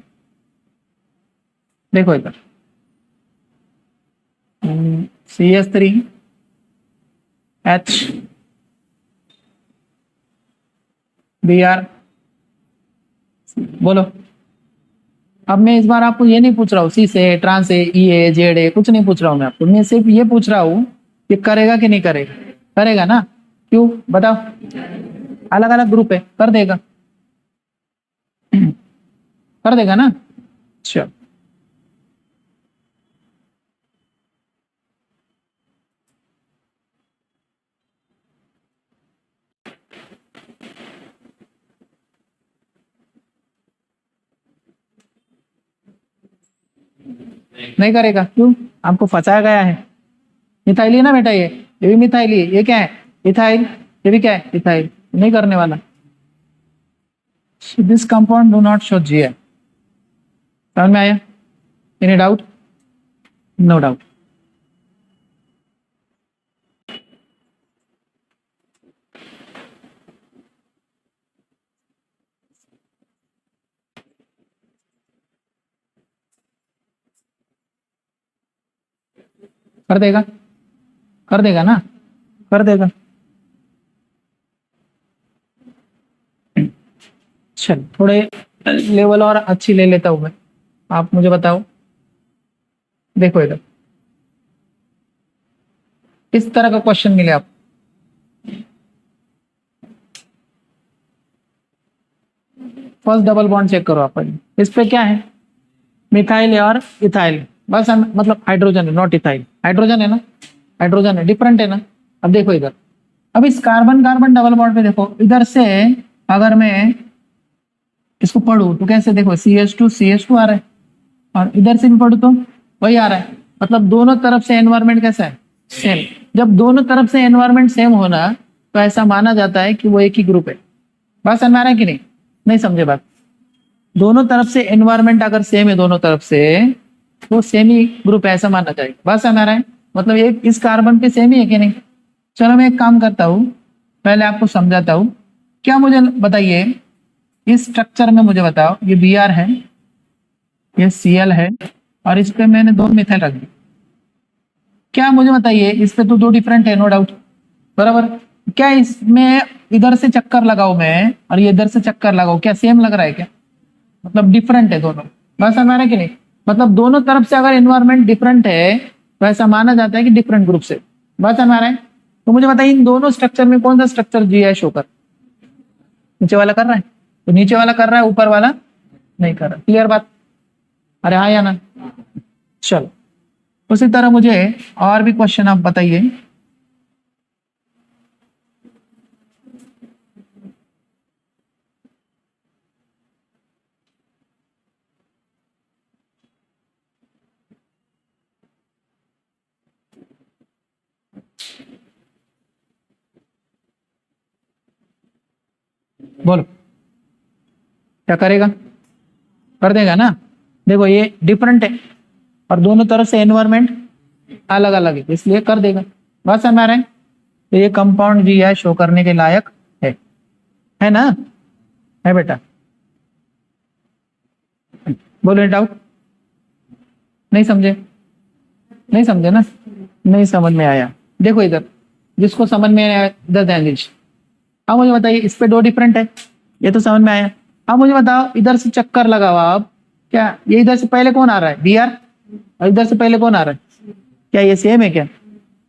देखो इधर CH3H Br, बोलो। अब मैं इस बार आपको ये नहीं पूछ रहा हूँ सी से trans A E A Z A, कुछ नहीं पूछ रहा हूँ मैं आपको, मैं सिर्फ ये पूछ रहा हूँ कि करेगा कि नहीं करेगा? करेगा ना? क्यों बताओ? अलग अलग ग्रुप है, कर देगा। कर देगा ना? चलो नहीं करेगा, क्यों? आपको फंसाया गया है। मिथाइल है ना बेटा, ये भी मिथाइल है। ये क्या है? इथाइल। ये भी क्या है? इथाइल। नहीं करने वाला। This compound do not show G है। समझ में आया? Any doubt? No doubt. कर देगा, कर देगा ना? कर देगा। चल थोड़े लेवल और अच्छी ले लेता हूं मैं, आप मुझे बताओ। देखो इधर इस तरह का क्वेश्चन मिले आप, फर्स्ट डबल बॉन्ड चेक करो आप। इस पे क्या है? मिथाइल है और इथाइल, बस मतलब हाइड्रोजन है, नॉट इथाइल। हाइड्रोजन है ना? हाइड्रोजन है, डिफरेंट है ना? अब देखो इधर, अब इस कार्बन कार्बन डबल बॉन्ड पे देखो, इधर से अगर मैं इसको पढ़ू तो कैसे? देखो CH2 आ रहा है, और इधर से भी पढ़ू तो वही आ रहा है। मतलब दोनों तरफ से एनवायरमेंट कैसा है? सेम। जब दोनों तरफ से एनवायरमेंट सेम होना, तो ऐसा माना जाता है कि वो एक ही ग्रुप है। बात समझ में आ रहा है कि नहीं? नहीं समझे बात? दोनों तरफ से एनवायरमेंट अगर सेम है दोनों तरफ से, तो सेम ही ग्रुप है, ऐसा माना जाएगा। बात समझ में आ रहा है? मतलब ये इस कार्बन पे सेम ही है कि नहीं? चलो मैं एक काम करता हूँ, पहले आपको समझाता हूँ। क्या मुझे बताइए, इस स्ट्रक्चर में मुझे बताओ, ये Br है, ये Cl है, और इस पे मैंने दो मिथाइल रख दी। क्या मुझे बताइए, इस पे तो दो डिफरेंट है, नो डाउट, बराबर। क्या इसमें इधर से चक्कर लगाओ मैं और ये इधर से चक्कर लगाओ, क्या सेम लग रहा है क्या? मतलब डिफरेंट है दोनों। बस हमारा कि नहीं? मतलब दोनों तरफ से अगर एनवायरमेंट डिफरेंट है, तो ऐसा माना जाता है कि डिफरेंट ग्रुप से। बस हमारा है। तो मुझे बताइए, इन दोनों स्ट्रक्चर में कौन सा स्ट्रक्चर जीआई शो कर? नीचे वाला कर रहा है, तो नीचे वाला कर रहा है, ऊपर वाला नहीं कर रहा। क्लियर बात? अरे हाँ या ना? चलो उसी तरह मुझे और भी क्वेश्चन आप बताइए। बोलो, क्या करेगा? कर देगा ना? देखो ये डिफरेंट है और दोनों तरफ से एनवायरमेंट अलग अलग है, इसलिए कर देगा। बस हमारे, तो ये कंपाउंड जी है, शो करने के लायक है ना? है बेटा? बोलो डाउट? नहीं समझे? नहीं समझे ना? नहीं समझ में आया? देखो इधर, जिसको समझ में आया इधर ध्यान दीजिए। अब मुझे बताइए, इस पे दो डिफरेंट है, ये तो समझ में आया। अब मुझे बताओ, इधर से चक्कर लगाओ आप, क्या ये इधर से पहले कौन आ रहा है? Br, और इधर से पहले कौन आ रहा है? क्या ये सेम है क्या?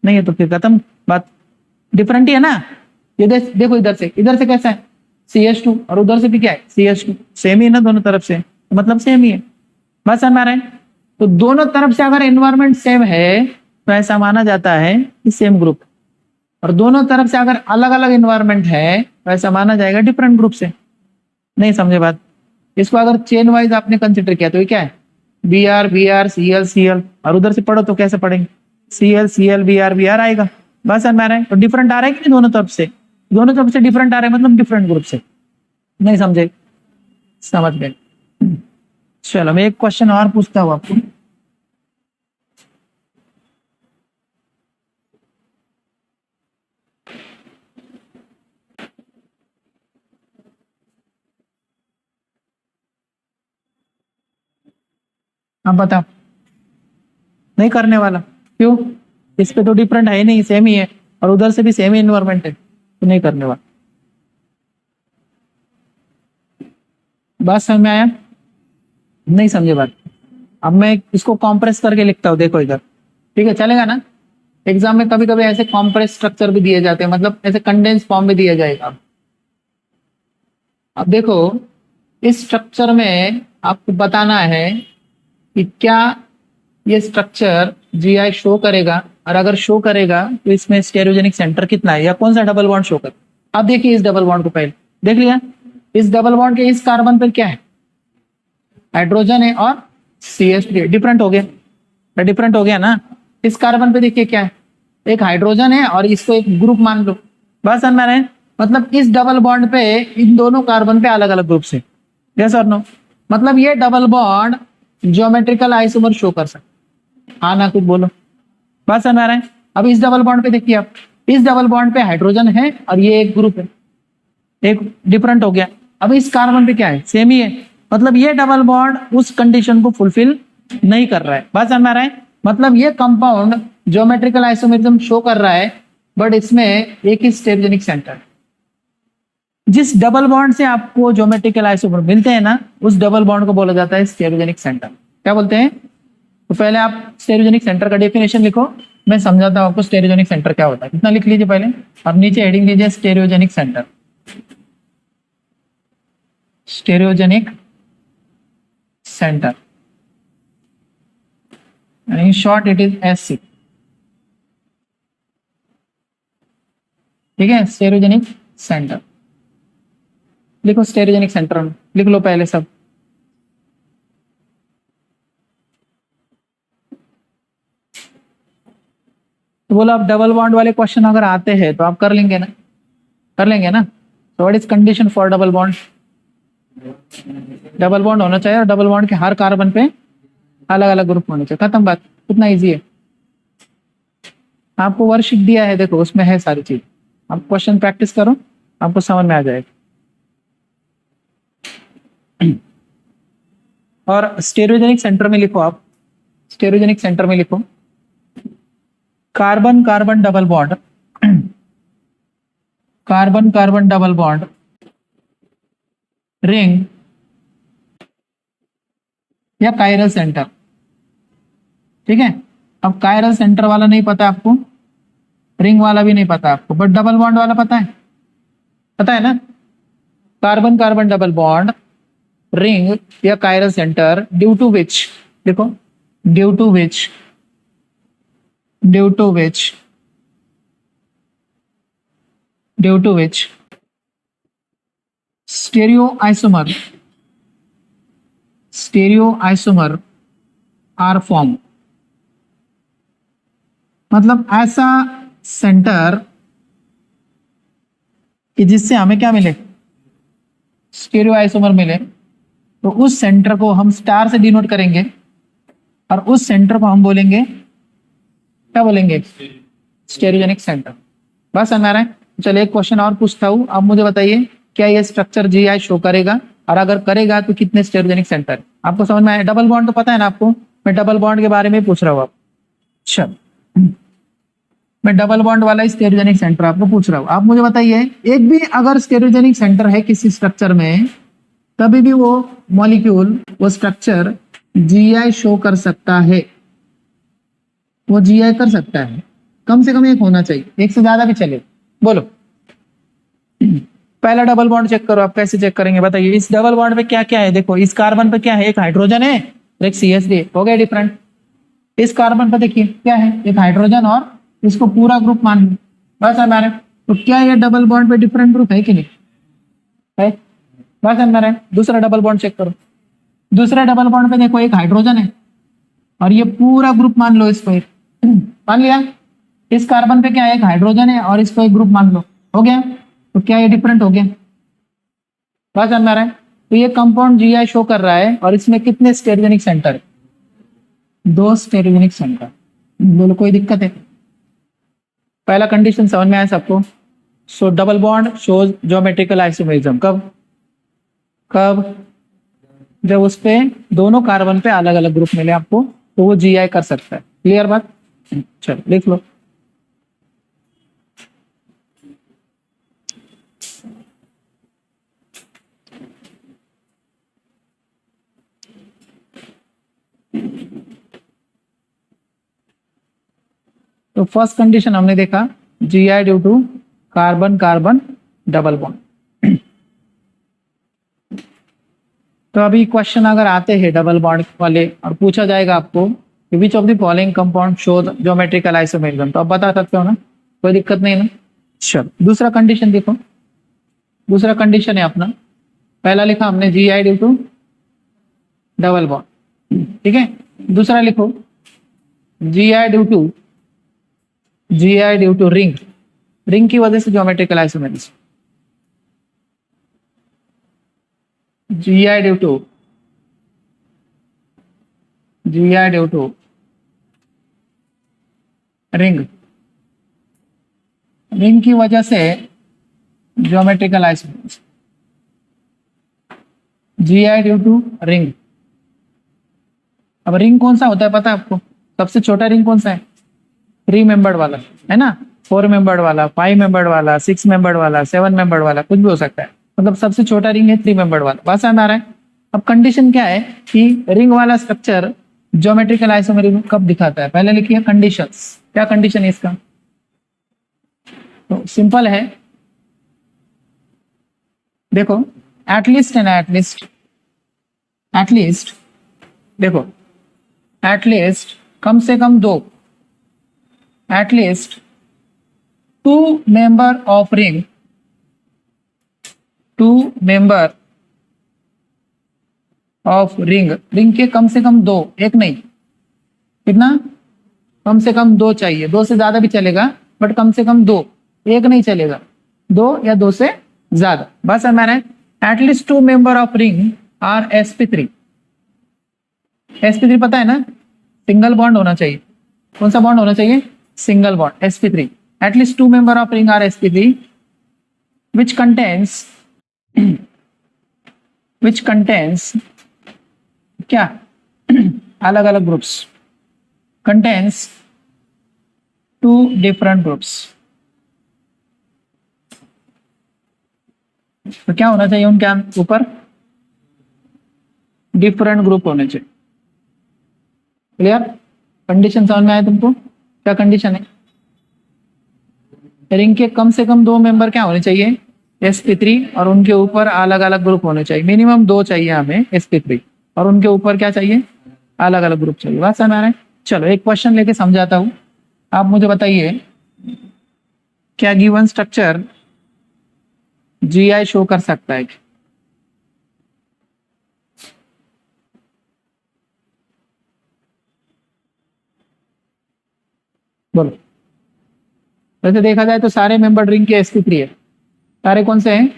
नहीं है, तो फिर खत्म बात। डिफरेंट ही है ना? ये देखो, इधर से कैसा है? CH2, और उधर से भी क्या है? CH2। सेम ही है ना दोनों तरफ से, तो मतलब सेम ही है। बस समझ में आ रहा है? तो दोनों तरफ से अगर एनवायरमेंट सेम है, तो ऐसा माना जाता है कि सेम ग्रुप। और दोनों तरफ से अगर अलग अलग एनवायरमेंट है, तो ऐसा माना जाएगा डिफरेंट ग्रुप से। नहीं समझे बात? इसको अगर चेन वाइज आपने कंसिडर किया तो ये क्या है, B R B R C L C L, और उधर से पढ़ो तो कैसे पढ़ेंगे, सी एल बी आर आएगा। बस समझ में आ रहा है? तो डिफरेंट आ रहा है कि नहीं दोनों तरफ से, दोनों तरफ से डिफरेंट आ रहा है मतलब डिफरेंट ग्रुप से। नहीं समझे? समझ गए। चलो मैं एक क्वेश्चन और पूछता हूँ आपको। आप बताओ। नहीं करने वाला? क्यों? इस पे तो डिफरेंट है ही नहीं, सेम ही है, और उधर से भी सेम ही इन्वायरमेंट है, तो नहीं करने वाला। बात समझ में आया? नहीं समझे बात? अब मैं इसको कॉम्प्रेस करके लिखता हूँ, देखो इधर, ठीक है चलेगा ना? एग्जाम में कभी कभी ऐसे कॉम्प्रेस स्ट्रक्चर भी दिए जाते हैं, मतलब ऐसे कंडेंस फॉर्म में दिया जाएगा। अब देखो, इस स्ट्रक्चर में आपको बताना है कि क्या ये स्ट्रक्चर जीआई शो करेगा, और अगर शो करेगा तो इसमें स्टेरियोजेनिक सेंटर कितना है, या कौन सा डबल बॉन्ड शो कर। अब देखिए इस डबल बॉन्ड को पहले देख लिया, इस डबल बॉन्ड के इस कार्बन पर क्या है, हाइड्रोजन है और CH3, डिफरेंट हो गया, डिफरेंट हो गया ना। इस कार्बन पे देखिए क्या है, एक हाइड्रोजन है और इसको एक ग्रुप मान लो। बस समझ में आ रहा है? मतलब इस डबल बॉन्ड पे इन दोनों कार्बन पे अलग अलग ग्रुप से, यस और नो? मतलब ये double bond geometrical isomer show कर सकता। हाँ ना कुछ बोलो। बात समझ में आ रहा है? अब इस डबल बॉन्ड पे देखिए आप, इस डबल बॉन्ड पे हाइड्रोजन है और ये एक ग्रुप है, एक डिफरेंट हो गया। अब इस कार्बन पे क्या है, सेम ही है, मतलब ये डबल बॉन्ड उस कंडीशन को फुलफिल नहीं कर रहा है। बात समझ में आ रहा है? मतलब ये कंपाउंड ज्योमेट्रिकल आइसोमेरिज्म शो कर रहा है, बट इसमें एक ही स्टेरियोजेनिक सेंटर। जिस डबल बॉन्ड से आपको ज्योमेट्रिकल आइसोमर मिलते हैं ना, उस डबल बॉन्ड को बोला जाता है स्टेरियोजेनिक सेंटर। क्या बोलते हैं? तो पहले आप स्टेरियोजेनिक सेंटर का डेफिनेशन लिखो, मैं समझाता हूं आपको स्टेरियोजेनिक सेंटर क्या होता है। कितना लिख लीजिए पहले, और नीचे हेडिंग लीजिए stereogenic centre. Stereogenic centre, in short it is SC। ठीक है, स्टेरियोजेनिक सेंटर लिखो, स्टेरियोजेनिक सेंटर लिख लो पहले सब। तो बोलो, आप डबल बॉन्ड वाले क्वेश्चन अगर आते हैं तो आप कर लेंगे ना, कर लेंगे ना? तो what is condition for double bond? Double bond होना चाहिए और डबल बॉन्ड के हर कार्बन पे अलग अलग ग्रुप होने चाहिए, खत्म बात। कितना इजी है। आपको वर्कशीट दिया है, देखो उसमें है सारी चीज, आप क्वेश्चन प्रैक्टिस करो, आपको समझ में आ जाएगा। और स्टेरियोजेनिक सेंटर में लिखो आप, स्टेरियोजेनिक सेंटर में लिखो carbon carbon double bond, carbon carbon double bond ring या कायरल सेंटर। ठीक है, अब कायरल सेंटर वाला नहीं पता आपको, रिंग वाला भी नहीं पता आपको, बट डबल बॉन्ड वाला पता है, पता है ना? Carbon carbon double bond ring या chiral centre due to which, देखो due to which, due to which, due to which stereoisomer, stereoisomer are form. मतलब ऐसा सेंटर कि जिससे हमें क्या मिले, स्टेरियोआइसोमर मिले, तो उस सेंटर को हम स्टार से डिनोट करेंगे, और उस सेंटर को हम बोलेंगे, क्या बोलेंगे? स्टेरियोजेनिक सेंटर। बस समझ आ रहा है? चलिए एक क्वेश्चन और पूछता हूं, आप मुझे बताइए क्या ये स्ट्रक्चर जीआई शो करेगा, और अगर करेगा तो कितने स्टेरियोजेनिक सेंटर? आपको समझ में आया? डबल बॉन्ड तो पता है ना आपको, मैं डबल बॉन्ड के बारे में पूछ रहा हूँ आप। अच्छा, मैं डबल बॉन्ड वाला स्टेरियोजेनिक सेंटर आपको पूछ रहा हूँ, आप मुझे बताइए एक भी अगर स्टेरियोजेनिक सेंटर है किसी स्ट्रक्चर में, कभी भी वो मॉलिक्यूल, वो स्ट्रक्चर जीआई शो कर सकता है, वो जीआई कर सकता है। कम से कम एक होना चाहिए, एक से ज्यादा भी चले। बोलो, पहला डबल बॉन्ड चेक करो। आप कैसे चेक करेंगे बताइए? इस डबल बॉन्ड पे क्या क्या है, देखो इस कार्बन पे क्या है, एक हाइड्रोजन है और एक CH3 हो गया डिफरेंट। इस कार्बन पे देखिए क्या है, एक हाइड्रोजन और इसको पूरा ग्रुप मान लो। बस हमारे, तो क्या ये डबल बॉन्ड पे डिफरेंट ग्रुप है कि नहीं है? बात समझ में आ रहा है? दूसरा डबल बॉन्ड चेक करो। दूसरा डबल बॉन्ड पे देखो एक हाइड्रोजन है और ये पूरा ग्रुप मान लो इसको एक मान लिया। इस कार्बन पे क्या है, एक हाइड्रोजन है और इसको एक ग्रुप मान लो, हो गया। तो क्या ये डिफरेंट हो गया? बात समझ में आ रहा है? तो ये कंपाउंड जीआई शो कर रहा है और इसमें कितने स्टेरियोनिक सेंटर है? 2 स्टेरियोनिक सेंटर। बोलो कोई दिक्कत है? पहला कंडीशन समझ में आया सबको? सो double bond shows geometrical isomerism कब? कब? जब उस पे दोनों कार्बन पे अलग अलग ग्रुप मिले आपको, तो वो जीआई कर सकता है। क्लियर बात? चलो लिख लो। तो फर्स्ट कंडीशन हमने देखा GI due to carbon carbon double bond. तो अभी क्वेश्चन अगर आते हैं डबल बॉन्ड वाले और पूछा जाएगा आपको which of the following compound show geometrical isomerism, तो आप बता सकते हो ना, कोई दिक्कत नहीं ना। चलो दूसरा कंडीशन देखो। दूसरा कंडीशन है अपना, पहला लिखा हमने GI due to double bond, ठीक है। दूसरा लिखो GI due to ring, ring की वजह से geometrical isomerism. GI due to ring, ring की वजह से geometrical isomerism. GI due to ring. अब रिंग कौन सा होता है पता है आपको? सबसे छोटा रिंग कौन सा है? 3 मेंबर्ड वाला है ना, 4 मेंबर्ड वाला, 5 मेंबर्ड वाला, 6 मेंबर्ड वाला, 7 मेंबर्ड वाला, कुछ भी हो सकता है। मतलब सबसे छोटा रिंग है 3 मेंबर्ड वाला। बात समझ आ रहा है? अब कंडीशन क्या है कि रिंग वाला स्ट्रक्चर ज्योमेट्रिकल आइसोमेरिज्म कब दिखाता है? पहले लिखिए कंडीशंस। क्या कंडीशन है इसका? तो सिंपल है, देखो एटलीस्ट है ना, एटलीस्ट देखो एटलीस्ट कम से कम 2, at least 2 member of ring, 2 member of ring, ring के कम से कम 2, एक नहीं, कितना? कम से कम 2 चाहिए, 2 से ज्यादा भी चलेगा बट कम से कम 2, एक नहीं चलेगा, 2 या 2 से ज्यादा। बस है मैंने at least 2 member of ring are sp3। sp3 पता है ना, सिंगल बॉन्ड होना चाहिए। कौन सा बॉन्ड होना चाहिए? Single bond, sp3। At least 2 member of ring are sp3 which contains क्या? अलग अलग ग्रुप्स, contains 2 different ग्रुप्स। तो क्या होना चाहिए उनके ऊपर? डिफरेंट ग्रुप होने चाहिए। क्लियर? कंडीशन समझ में आया तुमको? क्या कंडीशन है? रिंग के कम से कम 2 मेंबर क्या होने चाहिए? sp3, और उनके ऊपर अलग अलग ग्रुप होने चाहिए। मिनिमम 2 चाहिए हमें sp3, और उनके ऊपर क्या चाहिए? अलग अलग ग्रुप चाहिए। बात समझ में आ रहा है? चलो एक क्वेश्चन लेके समझाता हूं, आप मुझे बताइए क्या गिवन स्ट्रक्चर जीआई शो कर सकता है? बोलो। वैसे देखा जाए तो सारे मेंबर रिंग के sp3 है। सारे कौन से हैं?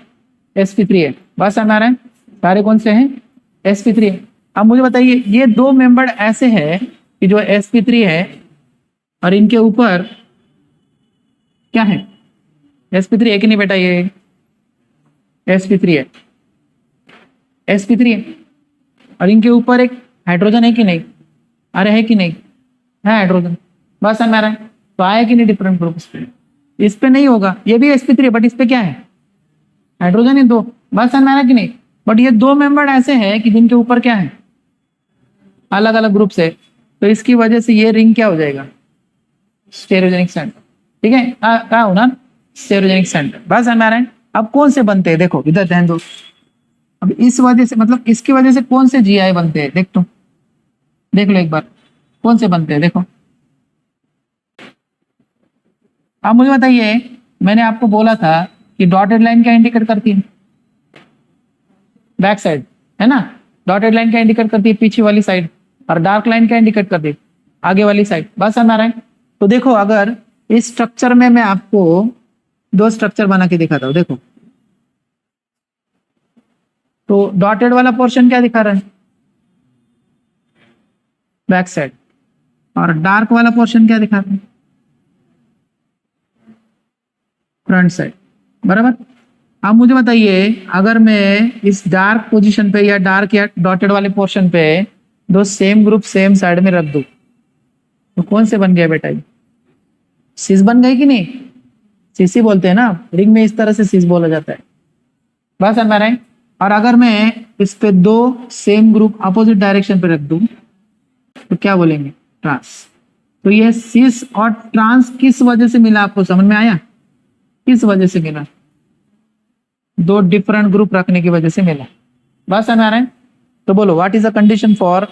sp3 है। बात समझ में आ रहा है? सारे कौन से हैं? sp3 है। अब मुझे बताइए ये 2 मेंबर ऐसे हैं कि जो sp3 है और इनके ऊपर क्या है? sp3 है कि नहीं बेटा? ये sp3 है, sp3 है, और इनके ऊपर एक हाइड्रोजन है कि नहीं? अरे है कि नहीं? है हाइड्रोजन। बस समझ में आ रहा है? तो आया कि नहीं डिफरेंट ग्रुप? इस पे नहीं होगा, ये भी sp3 है बट इस पे क्या है? हाइड्रोजन है 2। बस समझ में आ रहा है कि नहीं? बट ये 2 मेंबर ऐसे हैं कि जिनके ऊपर क्या है? अलग अलग ग्रुप से, तो इसकी वजह से ये रिंग क्या हो जाएगा? स्टेरियोजेनिक सेंटर। ठीक है, क्या होना? स्टेरियोजेनिक सेंटर। बस समझ में आ रहा है? अब कौन से बनते हैं देखो, इधर ध्यान दो। अब इस वजह से, मतलब इसकी वजह से कौन से जीआई बनते हैं देख, तो देख लो एक बार कौन से बनते हैं देखो। आप मुझे बताइए, मैंने आपको बोला था कि डॉटेड लाइन क्या इंडिकेट करती है? बैक साइड, है ना। डॉटेड लाइन क्या इंडिकेट करती है? पीछे वाली साइड। और डार्क लाइन क्या इंडिकेट करती है? आगे वाली साइड। बस समझ आ रहा है? तो देखो, अगर इस स्ट्रक्चर में मैं आपको दो स्ट्रक्चर बना के दिखाता हूं, देखो। तो डॉटेड वाला पोर्शन क्या दिखा रहा है? Back side. और डार्क वाला पोर्शन क्या दिखा रहा है? Front side. बराबर। अब मुझे बताइए, अगर मैं इस डार्क पोजीशन पे या डार्क या डॉटेड वाले पोर्शन पे दो सेम ग्रुप सेम साइड में रख दूं, तो कौन से बन गया बेटा? सिस बन गई कि नहीं? सीसी बोलते हैं ना, रिंग में इस तरह से सिस बोला जाता है। बस समझ रहे हैं? और अगर मैं इस पे दो सेम ग्रुप अपोजिट डायरेक्शन पे रख दूं, तो क्या बोलेंगे? ट्रांस। तो ये सिस और ट्रांस किस वजह से मिला? आपको समझ में आया? किस वजह से मिला? दो डिफरेंट ग्रुप रखने की वजह से मिला। बस समझ रहे हैं? तो बोलो, what is the condition for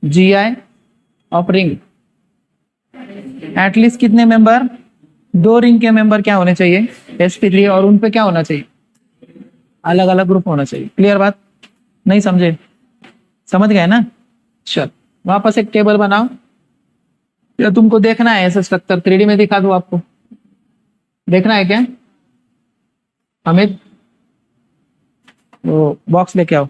GI of ring? At least कितने मेंबर? दो रिंग के मेंबर क्या होने चाहिए? sp3। और उन पे क्या होना चाहिए? अलग अलग ग्रुप होना चाहिए। क्लियर बात? नहीं समझे? समझ गए ना? चल, वापस एक टेबल बनाओ, या तुमको देखना है ऐसा स्ट्रक्चर 3D में दिखा दो? आपको देखना है क्या अमित? वो बॉक्स लेके आओ।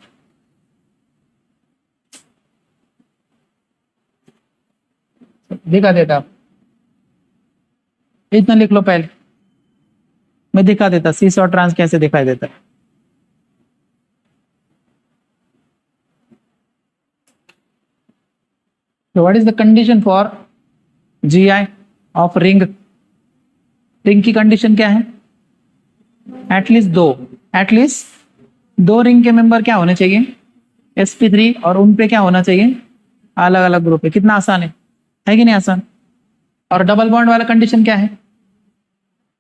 दिखा देता आप, इतना लिख लो पहले, मैं दिखा देता सिस और ट्रांस कैसे दिखाई देता है। So what is the condition for GI of ring? Ring की कंडीशन क्या है? एटलीस्ट दो रिंग के मेंबर क्या होने चाहिए? sp3। और उन पे क्या होना चाहिए? अलग अलग ग्रुप है। कितना आसान है कि नहीं आसान? और डबल बॉन्ड वाला कंडीशन क्या है?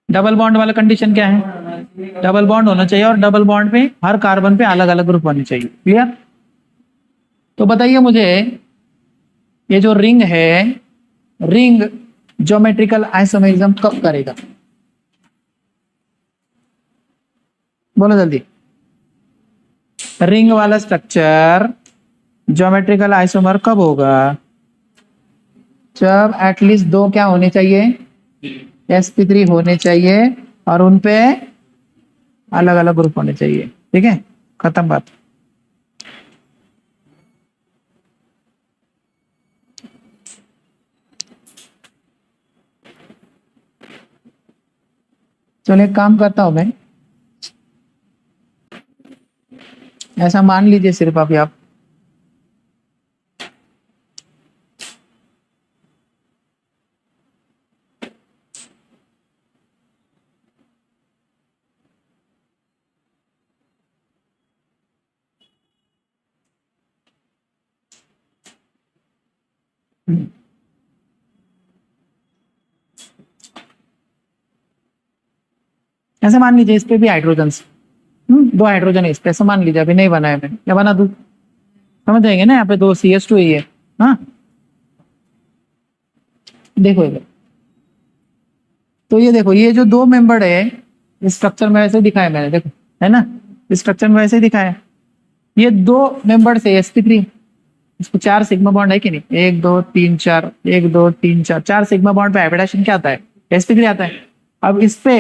डबल बॉन्ड वाला कंडीशन क्या है? डबल बॉन्ड होना चाहिए, और डबल बॉन्ड पे हर कार्बन पे अलग अलग ग्रुप होने चाहिए। क्लियर? तो बताइए मुझे, ये जो रिंग है, रिंग ज्योमेट्रिकल आइसोमेरिज्म कब करेगा? बोलो जल्दी। रिंग वाला स्ट्रक्चर ज्योमेट्रिकल आइसोमर कब होगा? जब एटलीस्ट दो क्या होने चाहिए? sp3 होने चाहिए, और उनपे अलग अलग ग्रुप होने चाहिए। ठीक है, खत्म बात। चलो एक काम करता हूं मैं, ऐसा मान लीजिए सिर्फ अभी आप, ऐसे मान लीजिए इस पे भी हाइड्रोजन, दो हाइड्रोजन है इस पे, ऐसा मान लीजिए। अभी नहीं बनाया मैं, क्या बना दूं? समझ जाएंगे ना, यहाँ पे दो CH2 ही है। हाँ देखो इधर, तो ये देखो, ये जो दो मेंबर है, इस स्ट्रक्चर में ऐसे दिखाया मैंने, देखो है ना, इस स्ट्रक्चर में ऐसे दिखाया। ये दो मेंबर से sp3, इसको 4 सिग्मा बॉन्ड है कि नहीं? 1 2 3 4, 1 2 3 4, 4 सिग्मा बॉन्ड पे हाइब्रिडेशन क्या आता है? sp3 आता है। अब इस पे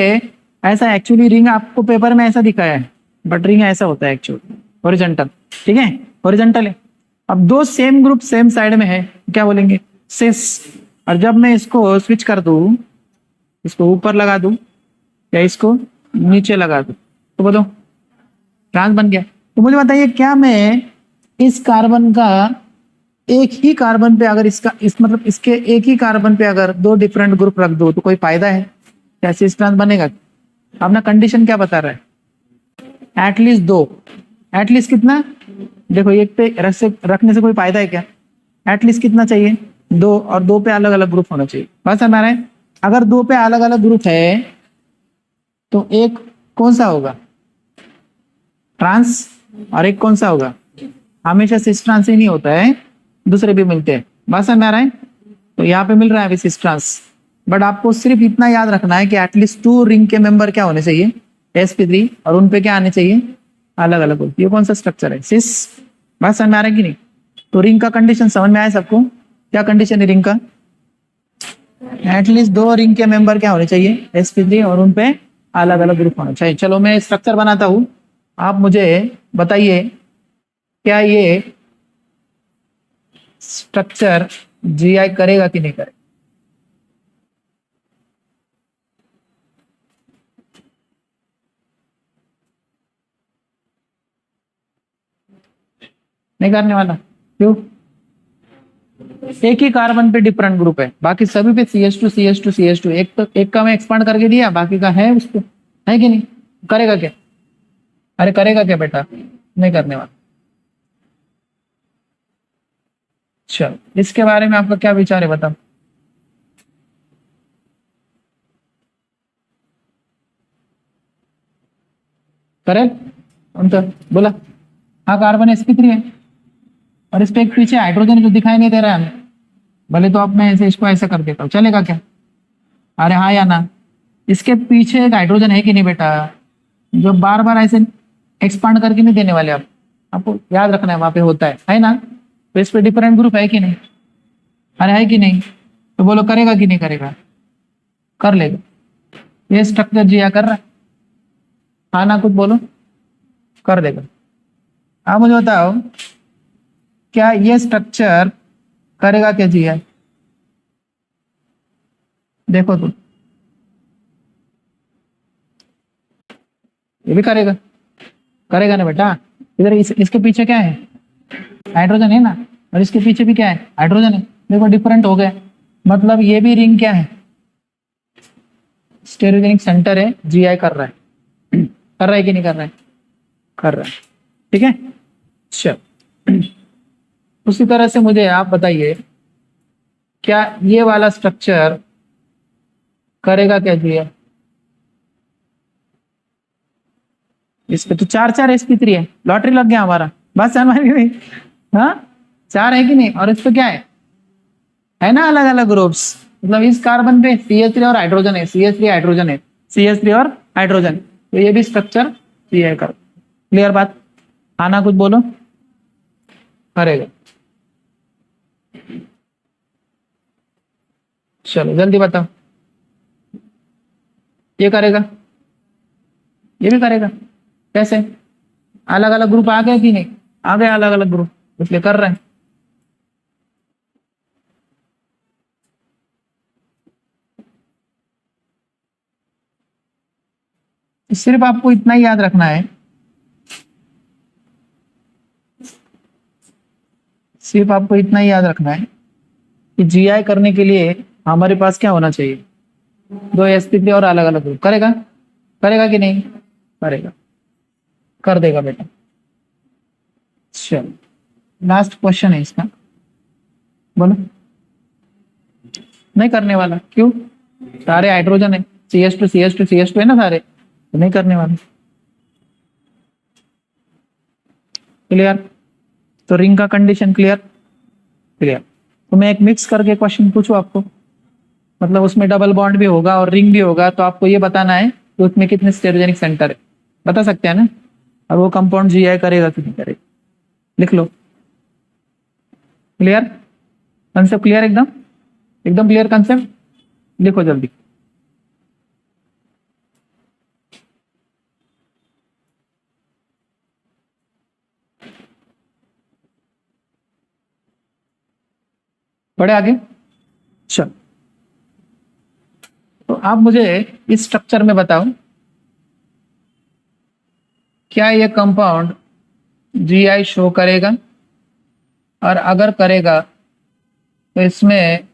ऐसा एक्चुअली रिंग आपको पेपर में ऐसा दिखाया है, बट रिंग ऐसा होता है एक्चुअली हॉरिजॉन्टल। ठीक है, हॉरिजॉन्टल है। अब दो सेम ग्रुप सेम साइड में है, क्या बोलेंगे? सिस। और जब मैं इसको स्विच कर दूं, इसको ऊपर लगा दूं या इसको नीचे लगा दूं, तो बोलो ट्रांस बन गया। तो मुझे बताइए, क्या मैं इस कार्बन का एक ही कार्बन पे अगर इसका मतलब इसके एक ही कार्बन पे अगर दो डिफरेंट ग्रुप रख दो, तो कोई फायदा है? क्या सिस ट्रांस बनेगा? अपना कंडीशन क्या बता रहा है? एटलीस्ट दो। एटलीस्ट कितना? देखो, एक पे रखने से कोई फायदा है क्या? एटलीस्ट कितना चाहिए? दो, और दो पे अलग अलग ग्रुप होना चाहिए। बस हमारा है, अगर दो पे अलग अलग ग्रुप है, तो एक कौन सा होगा? ट्रांस। और एक कौन सा होगा? हमेशा सिस ट्रांस ही नहीं होता है, दूसरे भी मिलते हैं। बस समझ आ रहा है? तो यहाँ पे मिल रहा है अभी सिस ट्रांस, बट आपको सिर्फ इतना याद रखना है कि एटलीस्ट 2 रिंग के मेंबर क्या होने चाहिए? sp3। और उन पे क्या आने चाहिए? अलग अलग ग्रुप। ये कौन सा स्ट्रक्चर है? सिस। बात समझ में आ रहा है कि नहीं? तो रिंग का कंडीशन समझ में आया सबको? क्या कंडीशन है रिंग का? एटलीस्ट 2 रिंग के मेंबर क्या होने चाहिए? sp3, और उन पे अलग अलग ग्रुप होना चाहिए। चलो मैं स्ट्रक्चर बनाता हूं, आप मुझे बताइए क्या ये स्ट्रक्चर जीआई करेगा कि नहीं करेगा? नहीं करने वाला, क्यों? एक ही कार्बन पे डिफरेंट ग्रुप है, बाकी सभी पे CH2 CH2 CH2। एक तो एक का मैं एक्सपांड करके दिया, बाकी का है उस पे, है कि नहीं? करेगा क्या? अरे करेगा क्या बेटा? नहीं करने वाला। चलो इसके बारे में आपका क्या विचार है बताओ। करेक्ट, तो बोला हाँ कार्बन sp3 है, और इस पे एक पीछे हाइड्रोजन जो दिखाई नहीं दे रहा है हमें। भले तो अब मैं ऐसे इसको ऐसा कर देता हूँ, चलेगा क्या? अरे हाँ या ना? इसके पीछे एक हाइड्रोजन है कि नहीं बेटा? जो बार बार ऐसे एक्सपांड करके नहीं देने वाले आप, आपको याद रखना है वहां पे होता है ना? तो इस पे डिफरेंट ग्रुप है कि नहीं? अरे है कि नहीं? तो बोलो करेगा कि नहीं करेगा? कर लेगा। ये स्ट्रक्चर जिया कर रहा है, हाँ ना? कुछ बोलो। कर देगा। आप मुझे बताओ क्या ये स्ट्रक्चर करेगा क्या जिया? देखो तुम, ये भी करेगा। करेगा ना बेटा? इधर इसके पीछे क्या है? हाइड्रोजन है ना, और इसके पीछे भी क्या है? हाइड्रोजन है। देखो डिफरेंट हो गया, मतलब ये भी रिंग क्या है? स्टेरियोजेनिक सेंटर है, जीआई कर रहा है। कर रहा है कि नहीं कर रहा है? कर रहा है। ठीक है, चल उसी तरह से मुझे आप बताइए क्या ये वाला स्ट्रक्चर करेगा क्या जीआई? इस पे तो 4 sp3 है, लॉटरी लग गया हमारा। बस समझ में नहीं? हाँ 4 है कि नहीं? और इस पे क्या है ना अलग अलग ग्रुप्स। मतलब इस कार्बन पे CH3 और हाइड्रोजन है, CH3 हाइड्रोजन है, CH3 और हाइड्रोजन। तो ये भी स्ट्रक्चर ये कर। क्लियर बात? आना कुछ बोलो। करेगा। चलो जल्दी बताओ। ये करेगा, ये भी करेगा। कैसे? अलग अलग ग्रुप आ गए कि नहीं? आ गए अलग अलग ग्रुप, इसलिए कर रहे हैं। सिर्फ आपको इतना ही याद रखना है, सिर्फ आपको इतना ही याद रखना है कि जीआई करने के लिए हमारे पास क्या होना चाहिए? 2 sp3 और अलग अलग ग्रुप। करेगा? करेगा कि नहीं? करेगा। कर देगा बेटा। चलो लास्ट क्वेश्चन है इसका, बोलो। नहीं करने वाला, क्यों? सारे हाइड्रोजन है, CH2 CH2 CH2 है ना सारे, तो नहीं करने वाला। क्लियर? तो रिंग का कंडीशन क्लियर? क्लियर। तो मैं एक मिक्स करके क्वेश्चन पूछूं आपको, मतलब उसमें डबल बॉन्ड भी होगा और रिंग भी होगा, तो आपको ये बताना है कि उसमें कितने स्टेरोजेनिक सेंटर है। बता सकते हैं ना? और वो कंपाउंड जीआई करेगा कि नहीं करेगा? लिख लो। क्लियर? Concept clear? एकदम एकदम क्लियर कंसेप्ट। लिखो जल्दी। बढ़े आगे। चलो तो आप मुझे इस स्ट्रक्चर में बताओ क्या ये कंपाउंड जीआई शो करेगा, और अगर करेगा तो इसमें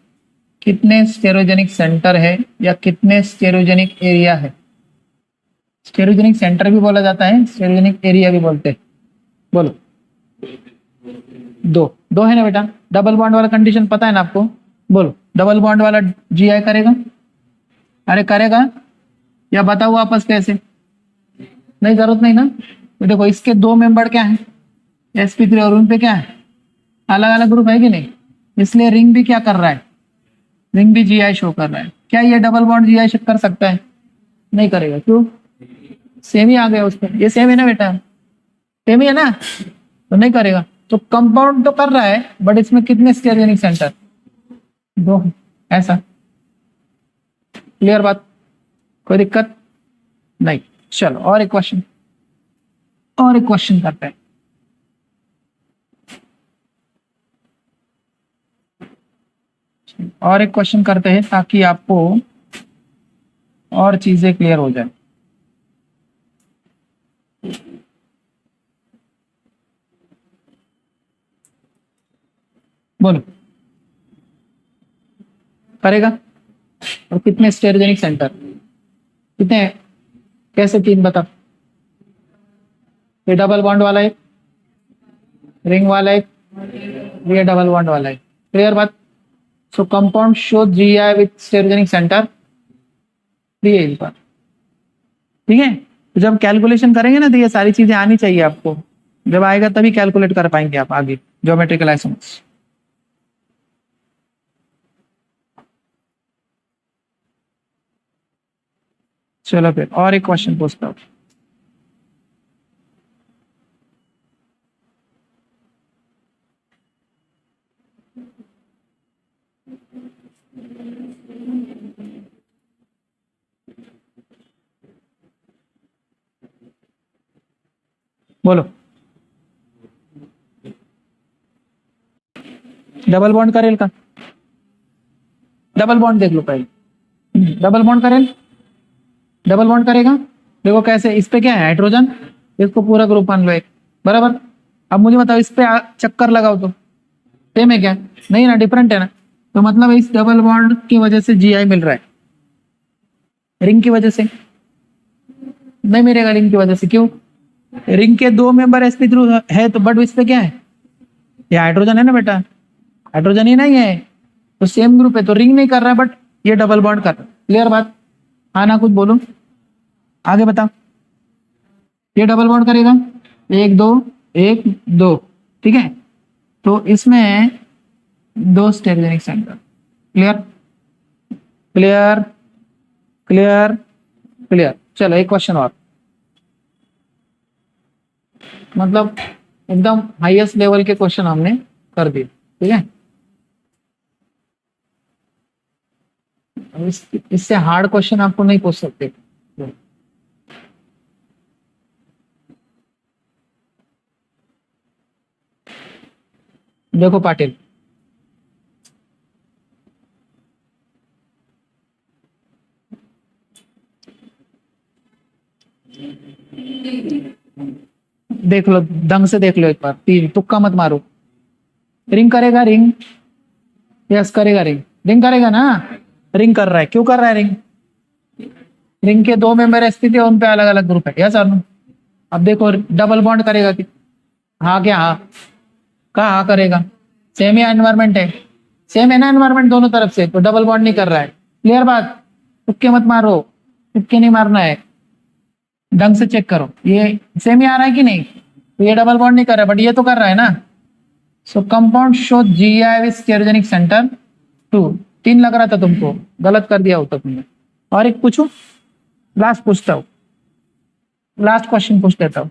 कितने स्टेरोजेनिक सेंटर है या कितने स्टेरोजेनिक एरिया है? स्टेरोजेनिक सेंटर भी बोला जाता है, स्टेरोजेनिक एरिया भी बोलते हैं। बोलो। दो। दो है ना बेटा? डबल बॉन्ड वाला कंडीशन पता है ना आपको? बोलो डबल बॉन्ड वाला जीआई करेगा? अरे करेगा, या बताओ वापस कैसे? नहीं, जरूरत नहीं ना। तो देखो इसके 2 मेंबर क्या है? sp3, और उन पे क्या है? अलग अलग ग्रुप है कि नहीं? इसलिए रिंग भी क्या कर रहा है? रिंग भी जीआई शो कर रहा है। क्या ये डबल बॉन्ड जीआई शो कर सकता है? नहीं करेगा। क्यों? सेम ही आ गया उस पर, ये सेम है ना बेटा? सेम ही है ना, तो नहीं करेगा। तो कंपाउंड तो कर रहा है बट इसमें कितने स्टेरियोनिक सेंटर? 2। ऐसा क्लियर बात, कोई दिक्कत नहीं। चलो और एक क्वेश्चन, और एक क्वेश्चन करते हैं। और एक क्वेश्चन करते हैं ताकि आपको और चीजें क्लियर हो जाए। बोलो करेगा? और कितने स्टेरियोनिक सेंटर कितने हैं? कैसे 3 बता? ये डबल बॉन्ड वाला एक, रिंग वाला एक, ये डबल बॉन्ड वाला एक। क्लियर बात? So compound show GI with stereogenic centre 3 है इन पर। ठीक है, तो जब कैलकुलेशन करेंगे ना तो ये सारी चीजें आनी चाहिए आपको, जब आएगा तभी कैलकुलेट कर पाएंगे आप आगे ज्योमेट्रिकल आइसोमर्स। चलो फिर और एक क्वेश्चन पूछता हूँ। बोलो डबल बॉन्ड करेल का? डबल बॉन्ड देख लो पहले, डबल बॉन्ड करेल, डबल बॉन्ड करेगा। देखो कैसे, इस पे क्या है हाइड्रोजन, इसको पूरा ग्रुप मान लो एक, बराबर। अब मुझे बताओ इस पे चक्कर लगाओ तो सेम है क्या? नहीं ना, डिफरेंट है ना। तो मतलब इस डबल बॉन्ड की वजह से जीआई मिल रहा है, रिंग की वजह से नहीं मिलेगा। रिंग की वजह से क्यों? रिंग के 2 मेंबर sp3 है तो, बट इस पे क्या है? ये हाइड्रोजन है ना बेटा, हाइड्रोजन ही नहीं है तो सेम ग्रुप है तो रिंग नहीं कर रहा है, बट ये डबल बॉन्ड कर रहा है। क्लियर बात? हाँ ना, कुछ बोलो आगे बताओ। ये डबल बॉन्ड करेगा, 1 2 1 2, ठीक है। तो इसमें 2 stereogenic centre. Clear clear clear clear. चलो एक क्वेश्चन और, मतलब एकदम हाईएस्ट लेवल के क्वेश्चन हमने कर दिए, ठीक है। इससे हार्ड क्वेश्चन आपको नहीं पूछ सकते। देखो पाटिल, देख लो ढंग से देख लो एक बार, 3 तुक्का मत मारो। रिंग करेगा? रिंग यस करेगा, रिंग रिंग करेगा ना। रिंग कर रहा है, क्यों कर रहा है रिंग? रिंग के 2 मेंबर स्थित है, उन पे अलग अलग ग्रुप है, यस और नो। अब देखो डबल बॉन्ड करेगा कि हाँ क्या? हाँ कहा हाँ करेगा? सेम ही एनवायरमेंट है, सेम है ना एनवायरमेंट दोनों तरफ से, तो डबल बॉन्ड नहीं कर रहा है। क्लियर बात? तुक्के मत मारो, तुक्के नहीं मारना है, ढंग से चेक करो। ये सेम ही आ रहा है कि नहीं? तो ये डबल बॉन्ड नहीं कर रहा है बट ये तो कर रहा है ना। So compound show GI with stereogenic centre 2। 3 लग रहा था तुमको, गलत कर दिया होता तुमने। और एक पूछू, लास्ट पूछता हूँ, लास्ट क्वेश्चन पूछ लेता हूँ।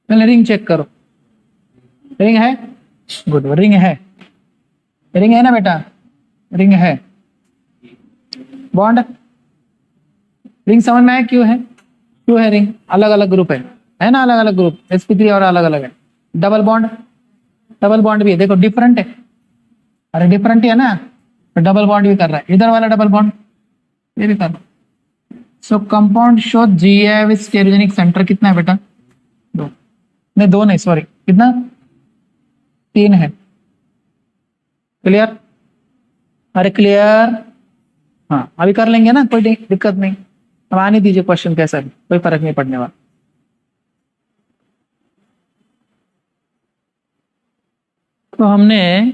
पहले रिंग चेक करो, रिंग है? गुड, रिंग है, रिंग है ना बेटा, रिंग है। बॉन्ड, रिंग समझ में आया क्यों है? क्यों है रिंग? अलग अलग ग्रुप है ना, अलग अलग ग्रुप sp3 और अलग अलग है। डबल बॉन्ड, डबल बॉन्ड भी है, देखो डिफरेंट है, अरे डिफरेंट ही है ना, तो डबल बॉन्ड भी कर रहा है। इधर वाला डबल बॉन्ड ये भी कर रहा है। So compound show GI with stereogenic centre कितना है बेटा? 2 नहीं, 2 नहीं, सॉरी कितना? 3 है। क्लियर? अरे क्लियर, हाँ अभी कर लेंगे ना, कोई दिक्कत नहीं। अब आने दीजिए क्वेश्चन कैसा भी, कोई फर्क नहीं पड़ने वाला। तो हमने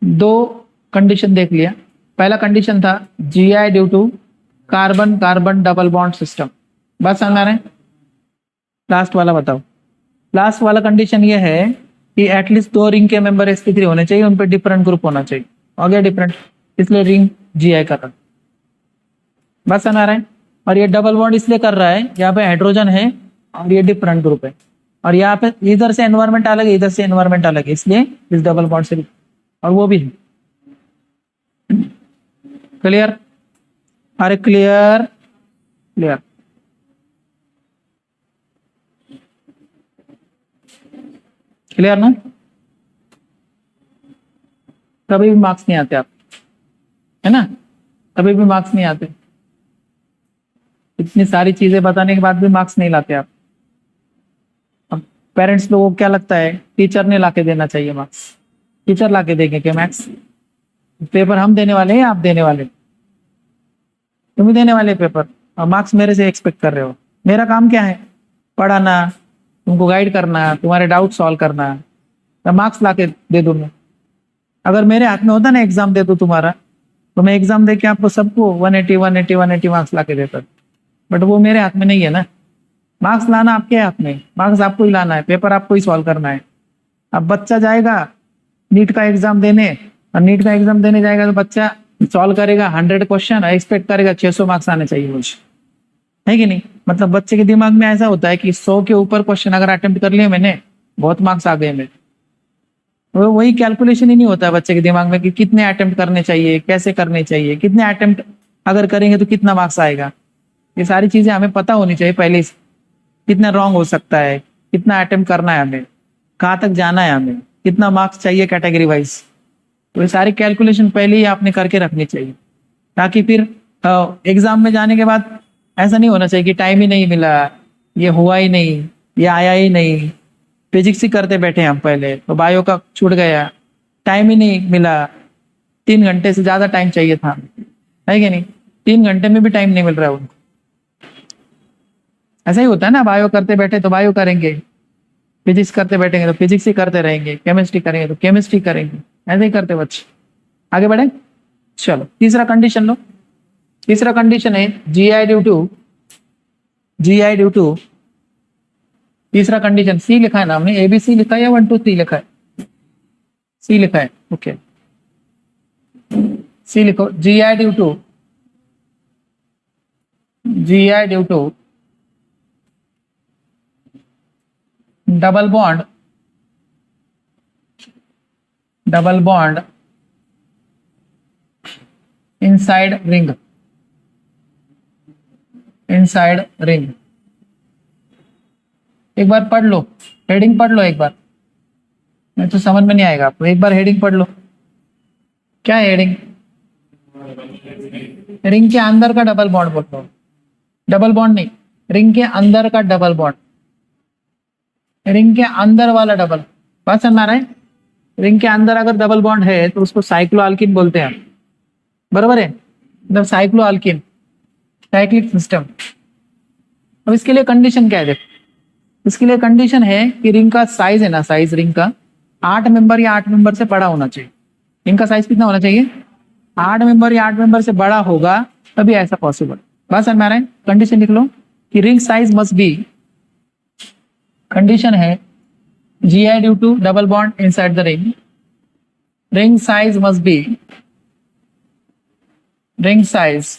दो कंडीशन देख लिया। पहला कंडीशन था GI due to carbon carbon double bond system. बात समझ में आ रहा है? लास्ट वाला बताओ। लास्ट वाला कंडीशन ये है कि एटलीस्ट दो रिंग के मेंबर sp3 होने चाहिए, उन पे डिफरेंट ग्रुप होना चाहिए। हो गया डिफरेंट, इसलिए रिंग GI कर रहा। बस समझ आ रहा है? और ये डबल बॉन्ड इसलिए कर रहा है, यहाँ पे हाइड्रोजन है और ये डिफरेंट ग्रुप है, और यहाँ पे इधर से एनवायरमेंट अलग है, इधर से एनवायरमेंट अलग है, इसलिए इस डबल बॉन्ड से और वो भी है। क्लियर? अरे क्लियर क्लियर क्लियर ना? कभी भी मार्क्स नहीं आते आप, है ना? कभी भी मार्क्स नहीं आते। इतनी सारी चीजें बताने के बाद भी मार्क्स नहीं लाते आप। अब पेरेंट्स लोगों को क्या लगता है, टीचर ने लाके देना चाहिए मार्क्स। टीचर लाके देंगे क्या मार्क्स? पेपर हम देने वाले हैं, आप देने वाले? तुम ही देने वाले पेपर, और मार्क्स मेरे से एक्सपेक्ट कर रहे हो। मेरा काम क्या है? पढ़ाना, तुमको गाइड करना, तुम्हारे डाउट सॉल्व करना। तो मार्क्स लाके दे दूं मैं? अगर मेरे हाथ में होता ना एग्जाम दे दो तुम्हारा, तो मैं एग्जाम दे के आपको सबको 180 180 180 मार्क्स लाके देता। बट वो मेरे हाथ में नहीं है ना। मार्क्स लाना आपके हाथ में, मार्क्स आपको ही लाना है, पेपर आपको ही सॉल्व करना है। अब बच्चा जाएगा नीट का एग्जाम देने, और नीट का एग्जाम देने जाएगा तो बच्चा सॉल्व करेगा 100 क्वेश्चन, एक्सपेक्ट करेगा 600 मार्क्स आने चाहिए मुझे, है कि नहीं? मतलब बच्चे के दिमाग में ऐसा होता है कि 100 के ऊपर क्वेश्चन अगर अटेम्प्ट कर लिए मैंने, बहुत मार्क्स आ गए मेरे। वो वही कैलकुलेशन ही नहीं होता है बच्चे के दिमाग में कि कितने अटेम्प्ट करने चाहिए, कैसे करने चाहिए, कितने अटेम्प्ट अगर करेंगे तो कितना मार्क्स आएगा। ये सारी चीजें हमें पता होनी चाहिए पहले से। कितना रॉन्ग हो सकता है, कितना अटेम्प्ट करना है हमें, कहाँ तक जाना है हमें, कितना मार्क्स चाहिए कैटेगरी वाइज। तो ये सारी कैलकुलेशन पहले ही आपने करके रखनी चाहिए, ताकि फिर एग्जाम में जाने के बाद ऐसा नहीं होना चाहिए कि टाइम ही नहीं मिला, ये हुआ ही नहीं, ये आया ही नहीं। फिजिक्स ही करते बैठे हम पहले, तो बायो का छूट गया, टाइम ही नहीं मिला। 3 घंटे से ज्यादा टाइम चाहिए था, है कि नहीं? 3 घंटे में भी टाइम नहीं मिल रहा है उनको। ऐसा ही होता है ना, बायो करते बैठे तो बायो करेंगे, फिजिक्स करते बैठेंगे तो फिजिक्स ही करते रहेंगे, केमिस्ट्री करेंगे तो केमिस्ट्री करेंगे, ऐसे ही करते बच्चे। आगे बढ़े, चलो तीसरा कंडीशन लो। तीसरा कंडीशन है GI ड्यू टू तीसरा कंडीशन सी लिखा है ना हमने, ABC लिखा है या 1 2 3 लिखा है? सी लिखा है, ओके। सी लिखो, GI due to double bond inside ring एक बार पढ़ लो, हेडिंग पढ़ लो एक बार, नहीं तो समझ में नहीं आएगा आपको। एक बार हेडिंग पढ़ लो। क्या है हेडिंग? रिंग के अंदर का डबल बॉन्ड बोल लो। डबल बॉन्ड नहीं, रिंग के अंदर का डबल बॉन्ड, रिंग के अंदर वाला डबल। बात समझ में आ रहा है? रिंग के अंदर अगर डबल बॉन्ड है तो उसको साइक्लोअल्कीन बोलते हैं, बराबर है? मतलब साइक्लोअल्कीन, साइक्लिक सिस्टम। अब इसके लिए कंडीशन क्या है? देखो, इसके लिए कंडीशन है कि रिंग का साइज है ना, साइज रिंग का 8 मेंबर या 8 मेंबर से बड़ा होना चाहिए। रिंग का साइज कितना होना चाहिए? 8 मेंबर या 8 मेंबर से बड़ा होगा तभी ऐसा पॉसिबल। बस समझ में आ रहा है? कंडीशन लिख लो कि ring size must be, condition है GI due to double bond inside the ring, ring size must be, ring size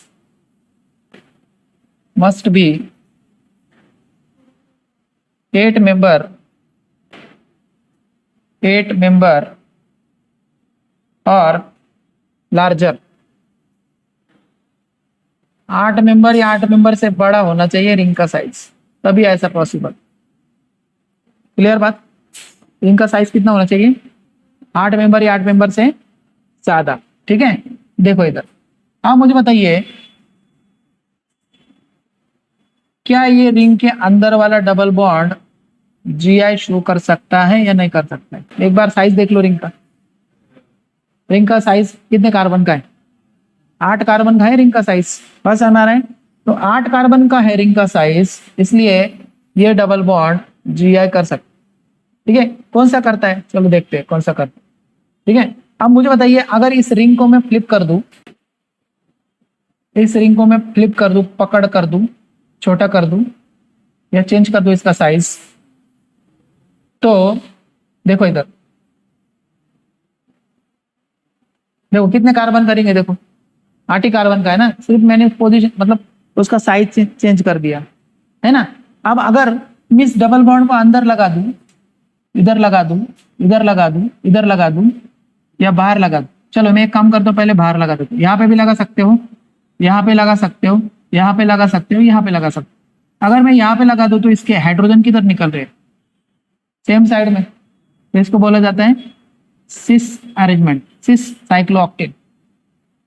must be 8 member और लार्जर। 8 मेंबर या 8 मेंबर से बड़ा होना चाहिए रिंग का साइज, तभी ऐसा पॉसिबल। क्लियर बात? रिंग का साइज कितना होना चाहिए? 8 मेंबर या 8 मेंबर से ज्यादा। ठीक है, देखो इधर। हाँ मुझे बताइए, क्या ये रिंग के अंदर वाला डबल बॉन्ड GI शो कर सकता है या नहीं कर सकता है? एक बार साइज देख लो रिंग का। रिंग का साइज कितने कार्बन का है? 8 कार्बन का है रिंग का साइज। बस समझ आ रहा है? तो 8 कार्बन का है रिंग का साइज, इसलिए ये डबल बॉन्ड GI कर सकता है। ठीक है, कौन सा करता है? चलो देखते हैं कौन सा करता है। ठीक है। अब मुझे बताइए, अगर इस रिंग को मैं फ्लिप कर दूं, इस रिंग को मैं फ्लिप कर दूं, पकड़ कर दूं, छोटा कर दूं या चेंज कर दूं इसका साइज, तो देखो इधर, देखो कितने कार्बन करेंगे, देखो 8 ही कार्बन का है ना, सिर्फ मैंने पोजीशन मतलब उसका साइज चेंज कर दिया है ना। अब अगर मैं इस डबल बॉन्ड को अंदर लगा दूं, इधर लगा दूं, इधर लगा दूं, इधर लगा दूं या बाहर लगा दूं, चलो मैं एक काम करता हूं, पहले बाहर लगा देता हूं। यहाँ पे भी लगा सकते हो, यहाँ पे लगा सकते हो, यहाँ पे लगा सकते हो, यहाँ पे लगा सकते हो। अगर मैं यहाँ पे लगा दूं तो इसके हाइड्रोजन किधर निकल रहे हैं, सेम साइड में, तो इसको बोला जाता है सिस अरेंजमेंट, सिस साइक्लोऑक्टेन।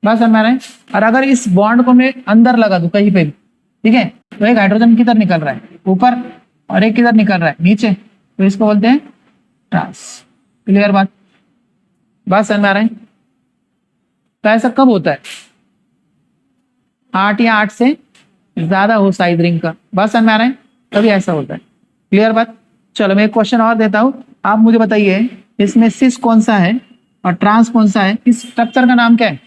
बस हमारा है। और अगर इस बॉन्ड को मैं अंदर लगा दूं कहीं पे भी, ठीक है, तो एक हाइड्रोजन किधर निकल रहा है, ऊपर, और एक किधर निकल रहा है, नीचे, तो इसको बोलते हैं ट्रांस। क्लियर बात, बात समझ में आ रहा है। तो ऐसा कब होता है, 8 या 8 से ज्यादा हो साइज रिंग का, बात समझ में आ रहा है, तभी ऐसा होता है। क्लियर बात। चलो मैं एक क्वेश्चन और देता हूं, आप मुझे बताइए इसमें सिस कौन सा है और ट्रांस कौन सा है, इस स्ट्रक्चर का नाम क्या है।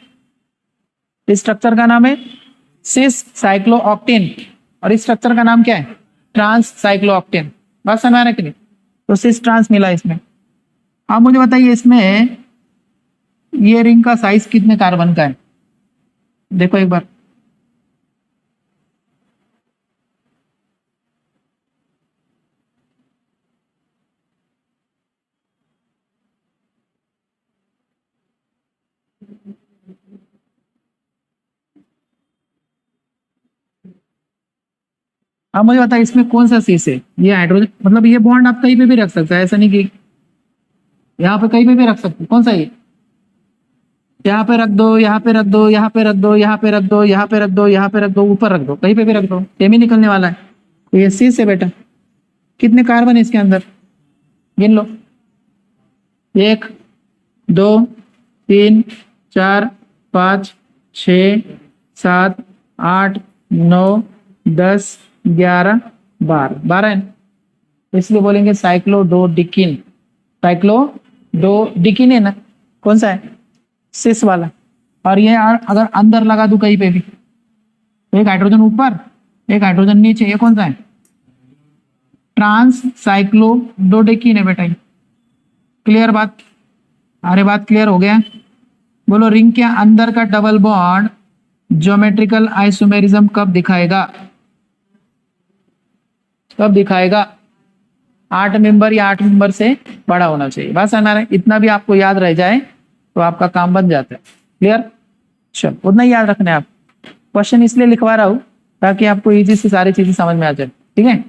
इस स्ट्रक्चर का नाम है सिस साइक्लोऑक्टेन और इस स्ट्रक्चर का नाम क्या है, ट्रांस साइक्लोऑक्टेन। बात समझ में आ रहा है कि नहीं, तो सिस ट्रांस मिला इसमें। आप मुझे बताइए इसमें ये रिंग का साइज कितने कार्बन का है, देखो एक बार। आप मुझे बताइए इसमें कौन सा शीश है, ये हाइड्रोजन, मतलब ये बॉन्ड आप कहीं पे भी रख सकते हैं, ऐसा नहीं कि यहाँ पे कहीं पे भी रख सकते हैं। कौन सा ये, यहाँ पे रख दो, यहाँ पे रख दो, यहाँ पे रख दो, यहाँ पे रख दो, यहाँ पे रख दो, यहाँ पे रख दो, ऊपर रख दो, कहीं पे भी रख दो, सेम ही निकलने वाला है। तो ये शीश है बेटा। कितने कार्बन है इसके अंदर, गिन लो, 1 2 3 4 5 6 7 8 9 10 11 12, 12 है ना? इसलिए बोलेंगे साइक्लोडोडिकिन, साइक्लोडोडिकिन है ना, कौन सा है, सिस वाला। और ये अगर अंदर लगा दूं कहीं पे भी, तो एक हाइड्रोजन ऊपर, एक हाइड्रोजन नीचे, ये कौन सा है, ट्रांस साइक्लोडोडिकिन है बेटा ये। क्लियर बात, अरे बात क्लियर हो गया। बोलो रिंग के अंदर का डबल बॉन्ड ज्योमेट्रिकल आइसोमेरिज्म कब दिखाएगा, कब दिखाएगा, 8 मेंबर या 8 मेंबर से बड़ा होना चाहिए। बस हमारा इतना भी आपको याद रह जाए तो आपका काम बन जाता है। क्लियर, चलो उतना ही याद रखना है आप। क्वेश्चन इसलिए लिखवा रहा हूं ताकि आपको इजी से सारी चीजें समझ में आ जाए। ठीक है,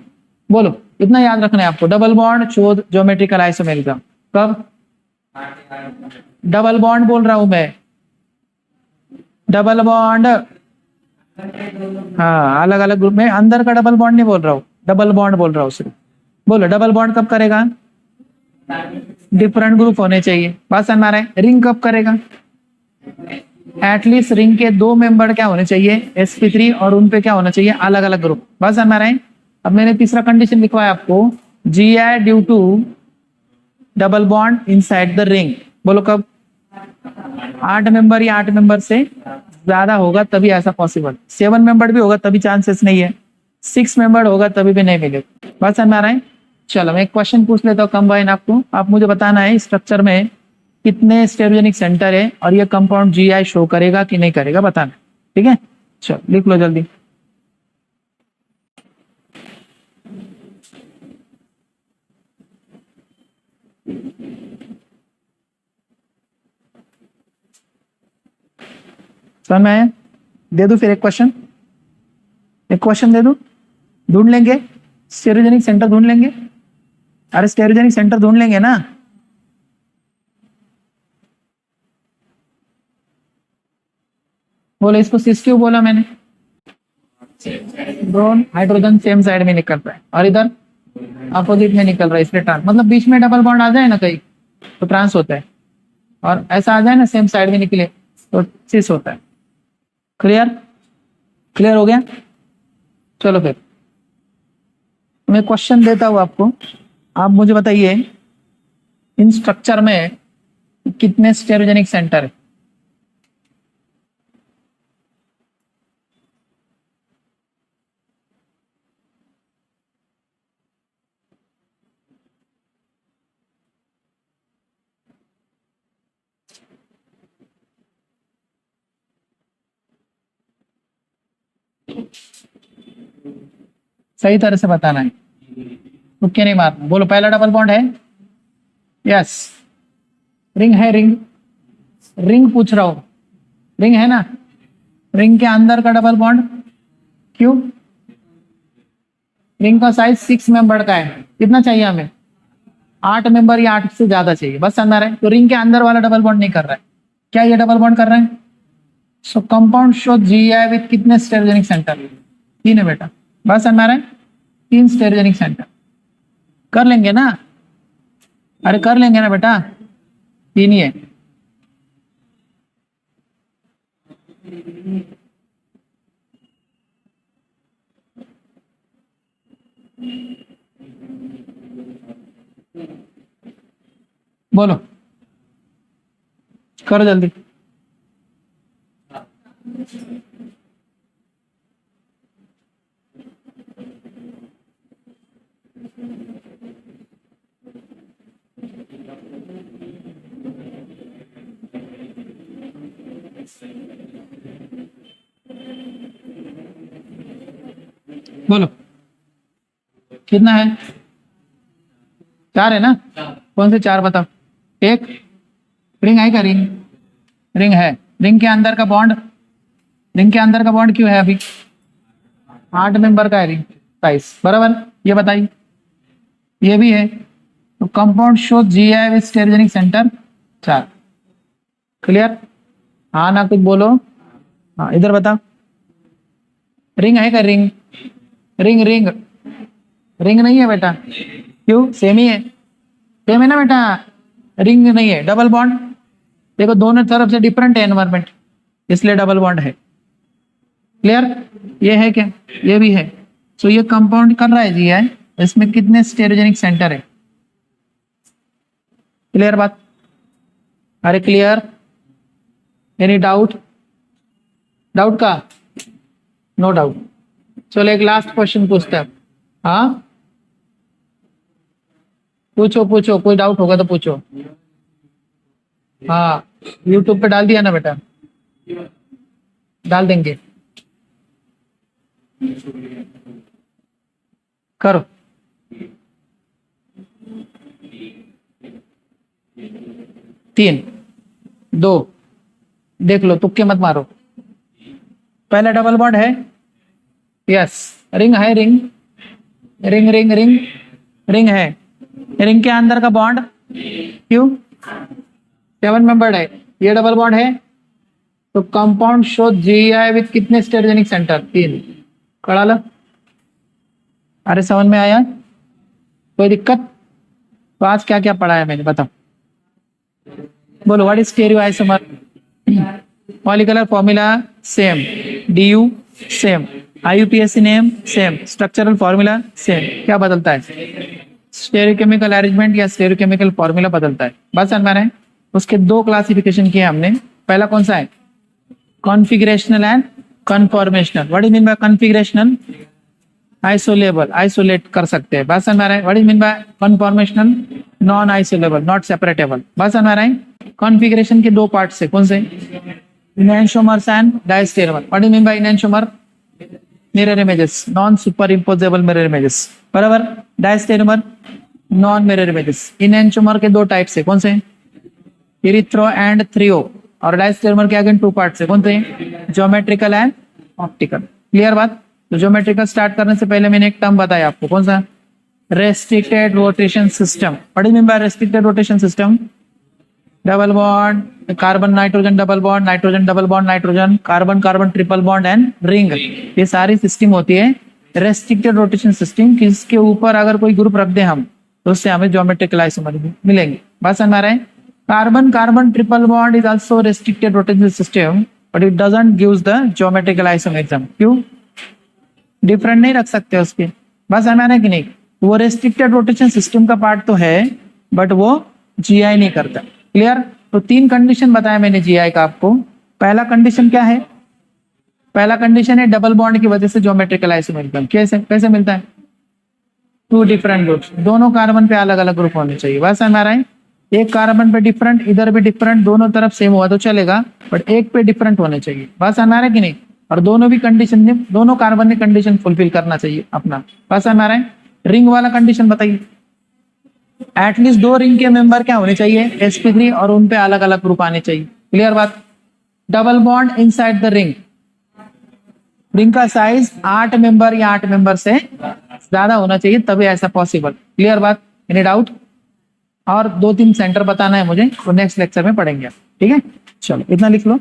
बोलो इतना याद रखना है आपको, डबल बॉन्ड शोध ज्योमेट्रिकल आइसोमेरिज्म कब, डबल बॉन्ड बोल रहा हूं मैं, डबल बॉन्ड, हाँ अलग अलग ग्रुप में, अंदर का डबल बॉन्ड नहीं बोल रहा हूँ, डबल बॉन्ड बोल रहा हूँ सिर्फ। बोलो डबल बॉन्ड कब करेगा, डिफरेंट ग्रुप होने चाहिए। बात समझ में आ रहा है। रिंग कब करेगा, एटलीस्ट रिंग के 2 मेंबर क्या होने चाहिए, sp3, और उन पे क्या होना चाहिए, अलग अलग ग्रुप। बात समझ में आ रहा है। अब मैंने तीसरा कंडीशन लिखवाया आपको, GI due to double bond inside the ring. बोलो कब, 8 मेंबर या 8 मेंबर से ज्यादा होगा तभी ऐसा पॉसिबल, 7 मेंबर भी होगा तभी चांसेस नहीं है, 6 मेंबर होगा तभी भी नहीं मिलेगा। बात समझ में आ रहा है। चलो मैं एक क्वेश्चन पूछ लेता हूँ कंबाइन आपको, आप मुझे बताना है स्ट्रक्चर में कितने स्टेरोजेनिक सेंटर है और ये कंपाउंड GI शो करेगा कि नहीं करेगा, बताना। ठीक है, चलो लिख लो जल्दी। समझ में आया, दे दू फिर एक क्वेश्चन, एक क्वेश्चन दे दू, ढूंढ लेंगे स्टेरोजेनिक सेंटर, ढूंढ लेंगे, अरे स्टेरोजेनिक सेंटर ढूंढ लेंगे ना। बोले इसको सिस क्यों बोला मैंने, दोनों हाइड्रोजन सेम साइड में निकल रहा है और इधर अपोजिट में निकल रहा है, इसलिए ट्रांस, मतलब बीच में डबल बॉन्ड आ जाए ना कहीं तो ट्रांस होता है, और ऐसा आ जाए ना सेम साइड में निकले तो सिस होता है। क्लियर, क्लियर हो गया। चलो फिर मैं क्वेश्चन देता हूं आपको, आप मुझे बताइए इन स्ट्रक्चर में कितने स्टेरोजेनिक सेंटर है? सही तरह से बताना है, तुक्के नहीं मारना। बोलो, पहला डबल बॉन्ड है, यस। रिंग है, रिंग, रिंग पूछ रहा हूं, रिंग है ना? रिंग के अंदर का डबल बॉन्ड, क्यों? रिंग का साइज 6 मेंबर का है, कितना चाहिए हमें? 8 मेंबर या 8 से ज्यादा चाहिए, बस समझ रहे हैं? तो रिंग के अंदर वाला डबल बॉन्ड नहीं कर रहा है, क्या ये डबल बॉन्ड कर रहे हैं? सो कंपाउंड शो जीआई विथ कितने स्टेरोजेनिक सेंटर? 3 है बेटा, बस समझ रहे हैं? 3 स्टेरोजेनिक सेंटर कर लेंगे ना? अरे कर लेंगे ना बेटा, 3 ही है। बोलो, करो जल्दी। बोलो, कितना है? 4 है ना? कौन से 4 बताओ? एक रिंग है क्या? रिंग, रिंग है। रिंग के अंदर का बॉन्ड, रिंग के अंदर का बॉन्ड क्यों है? अभी 8 मेंबर का है रिंग साइज, बराबर? ये बताइए, ये भी है। तो compound show GI with stereogenic centre 4। Clear? हाँ ना, कुछ बोलो। हाँ, इधर बताओ, रिंग है क्या? रिंग, रिंग, रिंग, रिंग नहीं है बेटा, क्यों? सेम ही है, सेम है ना बेटा? रिंग नहीं है, डबल बॉन्ड। देखो दोनों तरफ से डिफरेंट है एनवायरमेंट, इसलिए डबल बॉन्ड है। क्लियर? ये है क्या? ये भी है। सो ये कंपाउंड कर रहा है जी है, इसमें कितने स्टेरोजेनिक सेंटर है? क्लियर बात? अरे क्लियर? Any doubt? डाउट का? No doubt. चलो एक लास्ट क्वेश्चन पूछते हैं। हाँ पूछो पूछो, कोई डाउट होगा तो पूछो। हाँ यूट्यूब पे डाल दिया ना बेटा? डाल देंगे, करो। 3 2, देख लो, तुक्के मत मारो। पहला डबल बॉन्ड है, यस। रिंग है, ring, ring, ring, ring, ring है। रिंग के अंदर का बॉन्ड क्यों? 7 मेंबर्ड है, ये डबल बॉन्ड है। तो कंपाउंड शो जीआई विथ कितने स्टेरोजेनिक सेंटर? 3। कड़ा लो। अरे समझ में आया? कोई दिक्कत? तो आज क्या क्या पढ़ा है मैंने, बताओ। बोलो, what is stereo isomer? Molecular formula same, DU same, IUPAC name same, structural formula same. क्या बदलता है? स्टेरियोकेमिकल अरेंजमेंट या स्टेरियोकेमिकल फॉर्मूला बदलता है, बस समझ में है? उसके 2 क्लासिफिकेशन किए हमने। पहला कौन सा है? Configurational and conformational. What is mean by configurational? Isolable, isolate कर सकते हैं, बस समझ में आ रहा है? What is mean by conformational? Non isolable, not separable, बस समझ में आ रहा है? कॉन्फिगरेशन के 2 पार्ट्स है, कौन से? Enantiomers and diastereomer. What is mean by enantiomer? Mirror images, non super imposable mirror images, बराबर? Diastereomer non mirror images. Enantiomer के 2 टाइप्स है, कौन से? Erythro and threo. और डायस्टेरोमर के अगेन 2 पार्ट्स है, कौन से? Geometrical and optical. क्लियर बात? तो ज्योमेट्रिकल स्टार्ट करने से पहले मैंने एक टर्म बताया आपको, कौन सा? Restricted rotation system. What is mean bye restricted rotation system? Double bond, carbon nitrogen double bond, nitrogen double bond, nitrogen, carbon carbon triple bond and ring. ये सारी सिस्टम होती है रेस्ट्रिक्टेड रोटेशन सिस्टम, किसके ऊपर अगर कोई ग्रुप रख दे हम, तो उससे हमें ज्योमेट्रिकल आइसोमर मिलेंगे, बात समझ में आ रहा है? Carbon carbon triple bond is also restricted rotation system, but it doesn't gives the geometrical isomerism. क्यों? डिफरेंट नहीं रख सकते उसके, बस समझ में आ रहा है कि नहीं? वो रेस्ट्रिक्टेड रोटेशन सिस्टम का पार्ट तो है, बट वो जीआई नहीं करता। क्लियर? तो 3 कंडीशन बताया मैंने जीआई का आपको। पहला कंडीशन क्या है? पहला कंडीशन है डबल बॉन्ड की वजह से ज्योमेट्रिकल आइसोमेरिज्म। कैसे कैसे मिलता है? 2 डिफरेंट ग्रुप्स, दोनों कार्बन पे अलग अलग ग्रुप होने चाहिए। बस हमारा है एक कार्बन पे डिफरेंट, इधर भी डिफरेंट, दोनों तरफ सेम हुआ तो चलेगा, बट एक पे डिफरेंट होने चाहिए। बस हमारा कि नहीं? और दोनों भी कंडीशन ने, दोनों कार्बन ने कंडीशन फुलफिल करना चाहिए अपना। बस हमारा है रिंग वाला कंडीशन बताइए। एटलीस्ट 2 रिंग के मेंबर क्या होने चाहिए? sp3, और उन पे अलग अलग ग्रुप आने चाहिए। क्लियर बात? Double bond inside the ring, ring का साइज 8 मेंबर या 8 मेंबर से ज्यादा होना चाहिए, तभी ऐसा पॉसिबल। क्लियर बात? Any doubt? और 2-3 सेंटर बताना है मुझे, तो नेक्स्ट लेक्चर में पढ़ेंगे। ठीक है, चलो इतना लिख लो।